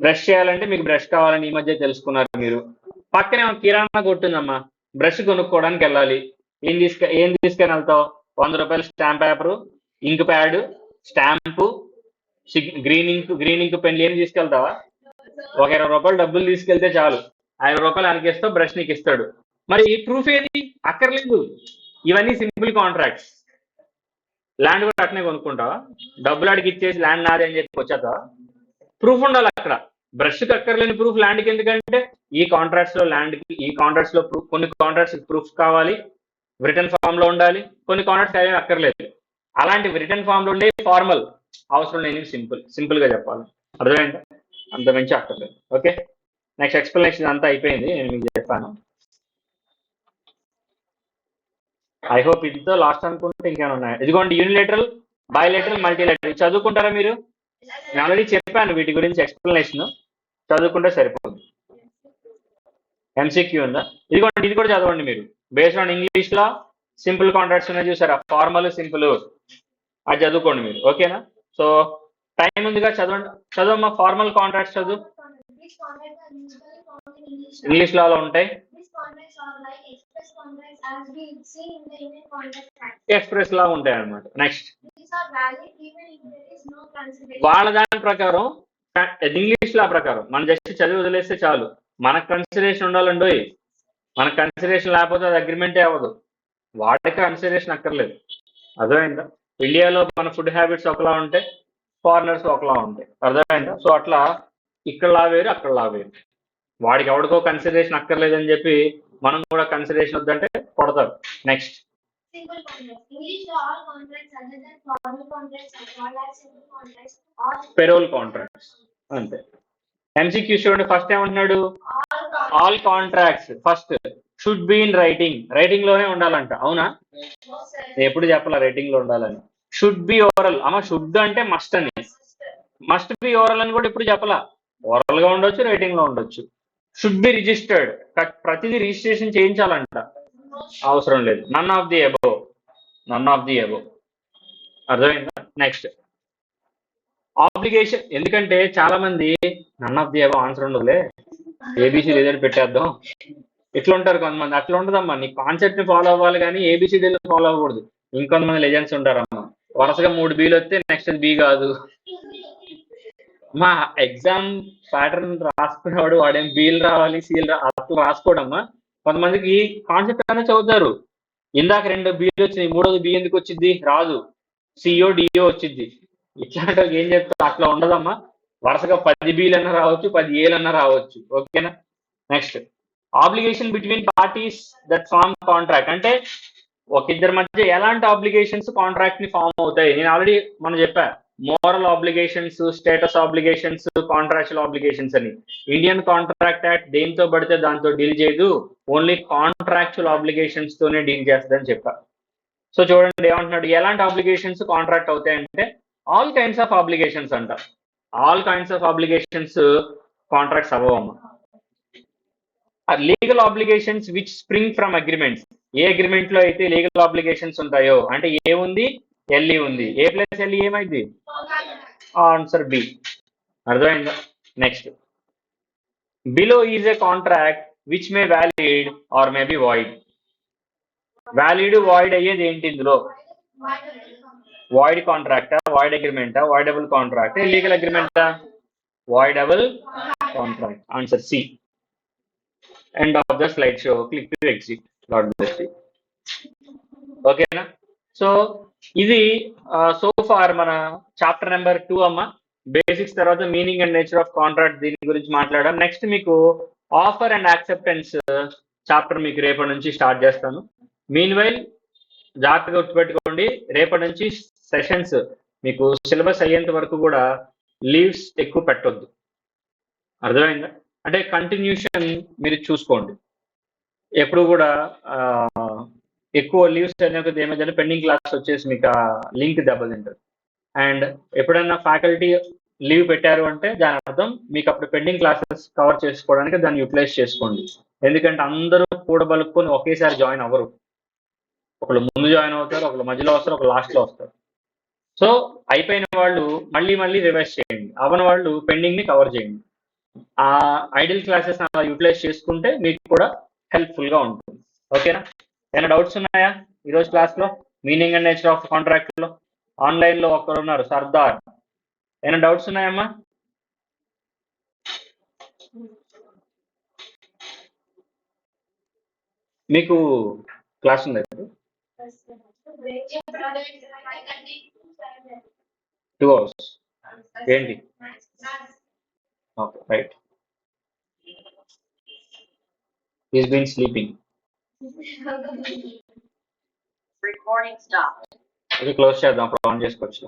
బ్రష్ చేయాలంటే మీకు బ్రష్ కావాలని ఈ మధ్య తెలుసుకున్నారు మీరు. పక్కనే ఒక కిరాణా కొట్టుందమ్మా, బ్రష్ కొనుక్కోవడానికి వెళ్ళాలి, ఏం తీసుకొని వెళ్తావు? 100 రూపాయలు స్టాంప్ పేపరు, ఇంక్ ప్యాడ్, స్టాంపు, గ్రీన్ ఇంక్ పెన్లు ఏం తీసుకెళ్తావా? ఒక 20 రూపాయలు డబ్బులు తీసుకెళ్తే చాలు, 5 రూపాయలు అనికిస్తావు, బ్రష్ నీకు ఇస్తాడు. మరి ఈ ప్రూఫ్ ఏది? అక్కర్లేదు. ఇవన్నీ సింపుల్ కాంట్రాక్ట్స్. ల్యాండ్ కూడా అట్నే కొనుక్కుంటావా? డబ్బులు అడిగి ఇచ్చేసి ల్యాండ్ నాదే అని చెప్పి వచ్చేస్తావా? ప్రూఫ్ ఉండాలి అక్కడ. బ్రష్కి అక్కర్లేని ప్రూఫ్ ల్యాండ్కి ఎందుకంటే ఈ కాంట్రాక్ట్స్ లో ఈ కాంట్రాక్ట్స్ లో కొన్ని కాంట్రాక్ట్స్ ప్రూఫ్ కావాలి, రిటర్న్ ఫామ్ లో ఉండాలి, కొన్ని కాంట్రాక్ట్స్ ఏమీ అక్కర్లేదు. అలాంటి రిటర్న్ ఫామ్ లో ఉండే ఫార్మల్, అవసరం లేని సింపుల్ గా చెప్పాలి. అర్థమైందా? అంత మించి అక్కర్లేదు. ఓకే, నెక్స్ట్ ఎక్స్ప్లెనేషన్ అంతా అయిపోయింది, నేను మీకు చెప్పాను. ఐ హోప్ ఇదితో లాస్ట్ అనుకుంటే ఇంకేమైనా ఉన్నాయి. ఇదిగోండి యూనిలేటరల్, బయోలేటరల్, మల్టీలేటరల్ చదువుకుంటారా మీరు? నేను ఆల్రెడీ చెప్పాను వీటి గురించి ఎక్స్ప్లెనేషన్, చదువుకుంటే సరిపోతుంది. ఎంసీక్యూ ఉందా? ఇదిగోండి ఇది కూడా చదవండి మీరు. బేస్డ్ ఆన్ ఇంగ్లీష్ లో సింపుల్ కాంట్రాక్ట్స్ ఉన్నాయి చూసారా, ఫార్మల్, సింపుల్, అది చదువుకోండి మీరు. ఓకేనా? సో టైం ఉందిగా, చదవమ్మా. ఫార్మల్ కాంట్రాక్ట్స్ చదువు, ఇంగ్లీష్ లో ఉంటాయి. ఎక్స్ప్రెస్ లా ఉంటాయి అన్నమాట. నెక్స్ట్ వాళ్ళ దాని ప్రకారం, ఇంగ్లీష్ లా ప్రకారం మనం జస్ట్ చదివి వదిలేస్తే చాలు. మనకు కన్సిడరేషన్ ఉండాలండి, మనకు కన్సిడరేషన్ లేకపోతే అది అగ్రిమెంటే అవ్వదు. వాడికి కన్సిడరేషన్ అక్కర్లేదు. అర్థమైందా? ఇండియాలో మన ఫుడ్ హ్యాబిట్స్ ఒకలా ఉంటాయి, ఫారినర్స్ ఒకలా ఉంటాయి. అర్థమైందా? సో అట్లా ఇక్కడ లా వేరు, అక్కడ లా వేరు. వాడికి ఎవరికో కన్సిడరేషన్ అక్కర్లేదని చెప్పి మనం కూడా కన్సిడరేషన్ వద్దంటే కొడతారు. నెక్స్ట్ పెరోల్ కాంట్రాక్ట్స్ అంతే. ఎంసీక్యూ చూడండి, ఫస్ట్ ఏమంటున్నాడు? All contracts first should be in writing. Writing లోనే ఉండాలంట. అవునా? ఎప్పుడు చెప్పాల రైటింగ్ లో ఉండాలని. Should be oral. అమ్మ షుడ్ అంటే మస్ట్ అని, మస్ట్ బి ఓరల్ అని కూడా ఎప్పుడు చెప్పాల. ఓరల్ గా ఉండొచ్చు, రైటింగ్ లో ఉండొచ్చు. షుడ్ బి రిజిస్టర్డ్, ప్రతిదీ రిజిస్ట్రేషన్ చేయించాలంట. అవసరం లేదు. None of the above, none of the above. అర్థమైందా? Next obligation. ఎందుకంటే చాలా మంది none of the above answer ఉండదులే, ఏబిసి లేదని పెట్టేద్దాం, ఇట్లా ఉంటారు కొంతమంది. అట్లా ఉండదమ్మా, నీ కాన్సెప్ట్ ని ఫాలో అవ్వాలి కానీ ఏబిసిడీలు ఫాలో అవ్వకూడదు. ఇంకొంతమంది లెజెండ్స్ ఉంటారమ్మా, వరుసగా 3 బీలు వస్తే నెక్స్ట్ బి కాదు. మా ఎగ్జామ్ ప్యాటర్న్ రాసుకునేవాడు వాడేం బీలు రావాలి, సీలు అట్లా రాసుకోవడమ్మా. కొంతమందికి ఈ కాన్సెప్ట్ అనేది చదువుతారు, ఇందాక 2 బీలు వచ్చినాయి, 3వది బి ఎందుకు వచ్చింది? రాదు, సిఓ డిఓ వచ్చింది. ఇట్లాంటి ఏం చెప్తారు? అట్లా ఉండదమ్మా, వరుసగా 10 బీలు అన్నా రావచ్చు, 10 ఏలు అన్నా రావచ్చు. ఓకేనా? Next obligation between parties that form contract. అంటే ఒక ఇద్దరి మధ్య ఎలాంటి ఆబ్లిగేషన్స్ కాంట్రాక్ట్ ని ఫామ్ అవుతాయి? నేను ఆల్రెడీ మనం చెప్పా, moral obligations, status obligations, contractual obligations అని. ఇండియన్ కాంట్రాక్ట్ యాక్ట్ దేంతో పడితే దాంతో డీల్ చేయదు, ఓన్లీ కాంట్రాక్చువల్ ఆబ్లిగేషన్స్ తోనే డీల్ చేస్తుందని చెప్పా. సో చూడండి ఏమంటున్నాడు, ఎలాంటి ఆబ్లిగేషన్స్ కాంట్రాక్ట్ అవుతాయంటే ఆల్ కైండ్స్ ఆఫ్ ఆబ్లిగేషన్స్ అంట. All kinds of obligations contracts అవ్వమ్మా. Legal obligations which spring from agreements. ఏ అగ్రిమెంట్ లో అయితే లీగల్ ఆబ్లిగేషన్స్ ఉంటాయో, అంటే ఏ ఉంది, ఎల్ఈ ఉంది, ఏ ప్లస్ ఎల్ఈ ఏమైంది? Answer B. అర్థమైందా? Next below is a contract which may valid or may be void. Valid void అయ్యేది ఏంటి ఇందులో? వాయిడ్ కాంట్రాక్టా, వాయిడ్ అగ్రిమెంటా, వాయిడబుల్ కాంట్రాక్ట్, లీగల్ అగ్రిమెంటా? Voidable contract. Answer C. End of the slide show. Click to exit. God bless you. ఓకేనా? So ఇది so far మన chapter number 2 అమ్మ. బేసిక్స్ తర్వాత meaning and nature of contract దీని గురించి మాట్లాడాం. నెక్స్ట్ మీకు ఆఫర్ అండ్ యాక్సెప్టెన్స్ చాప్టర్ మీకు రేపటి నుంచి స్టార్ట్ చేస్తాను. మీన్ వైల్ జాగ్రత్తగా గుర్తుపెట్టుకోండి, రేపటి నుంచి సెషన్స్ మీకు సిలబస్ అయ్యేంత వరకు కూడా లీవ్స్ ఎక్కువ పెట్టొద్దు. అర్థమైందా? అంటే కంటిన్యూషన్ మీరు చూసుకోండి. ఎప్పుడు కూడా ఎక్కువ లీవ్స్ అనేది ఏమైందంటే పెండింగ్ క్లాస్ వచ్చేసి మీకు ఆ లింక్ దెబ్బతింటుంది. అండ్ ఎప్పుడైనా ఫ్యాకల్టీ లీవ్ పెట్టారు అంటే దాని అర్థం మీకు అప్పుడు పెండింగ్ క్లాసెస్ కవర్ చేసుకోవడానికి దాన్ని యూటిలైజ్ చేసుకోండి. ఎందుకంటే అందరూ కూడబలుపుకొని ఒకేసారి జాయిన్ అవ్వరు. ఒకళ్ళు ముందు జాయిన్ అవుతారు, ఒకళ్ళు మధ్యలో వస్తారు, ఒకళ్ళు లాస్ట్లో వస్తారు. సో అయిపోయిన వాళ్ళు మళ్ళీ మళ్ళీ రివైజ్ చేయండి, అవని వాళ్ళు పెండింగ్ని కవర్ చేయండి. ఆ ఐడియల్ క్లాసెస్ అలా యూటిలైజ్ చేసుకుంటే మీకు కూడా హెల్ప్ఫుల్గా ఉంటుంది. ఓకేనా? ఏమైనా డౌట్స్ ఉన్నాయా ఈరోజు క్లాస్లో? మీనింగ్ అండ్ నేచర్ ఆఫ్ కాంట్రాక్ట్లో ఆన్లైన్లో ఒకరు ఉన్నారు, సర్దార్. ఏమైనా డౌట్స్ ఉన్నాయమ్మా? మీకు క్లాస్ ఉందా? 2 hours. ఏంటి? Okay, right. He's been sleeping.
Recording stopped.
ఇది క్లోజ్ చేద్దాం, అప్పుడు ఆన్ చేసుకోవచ్చు.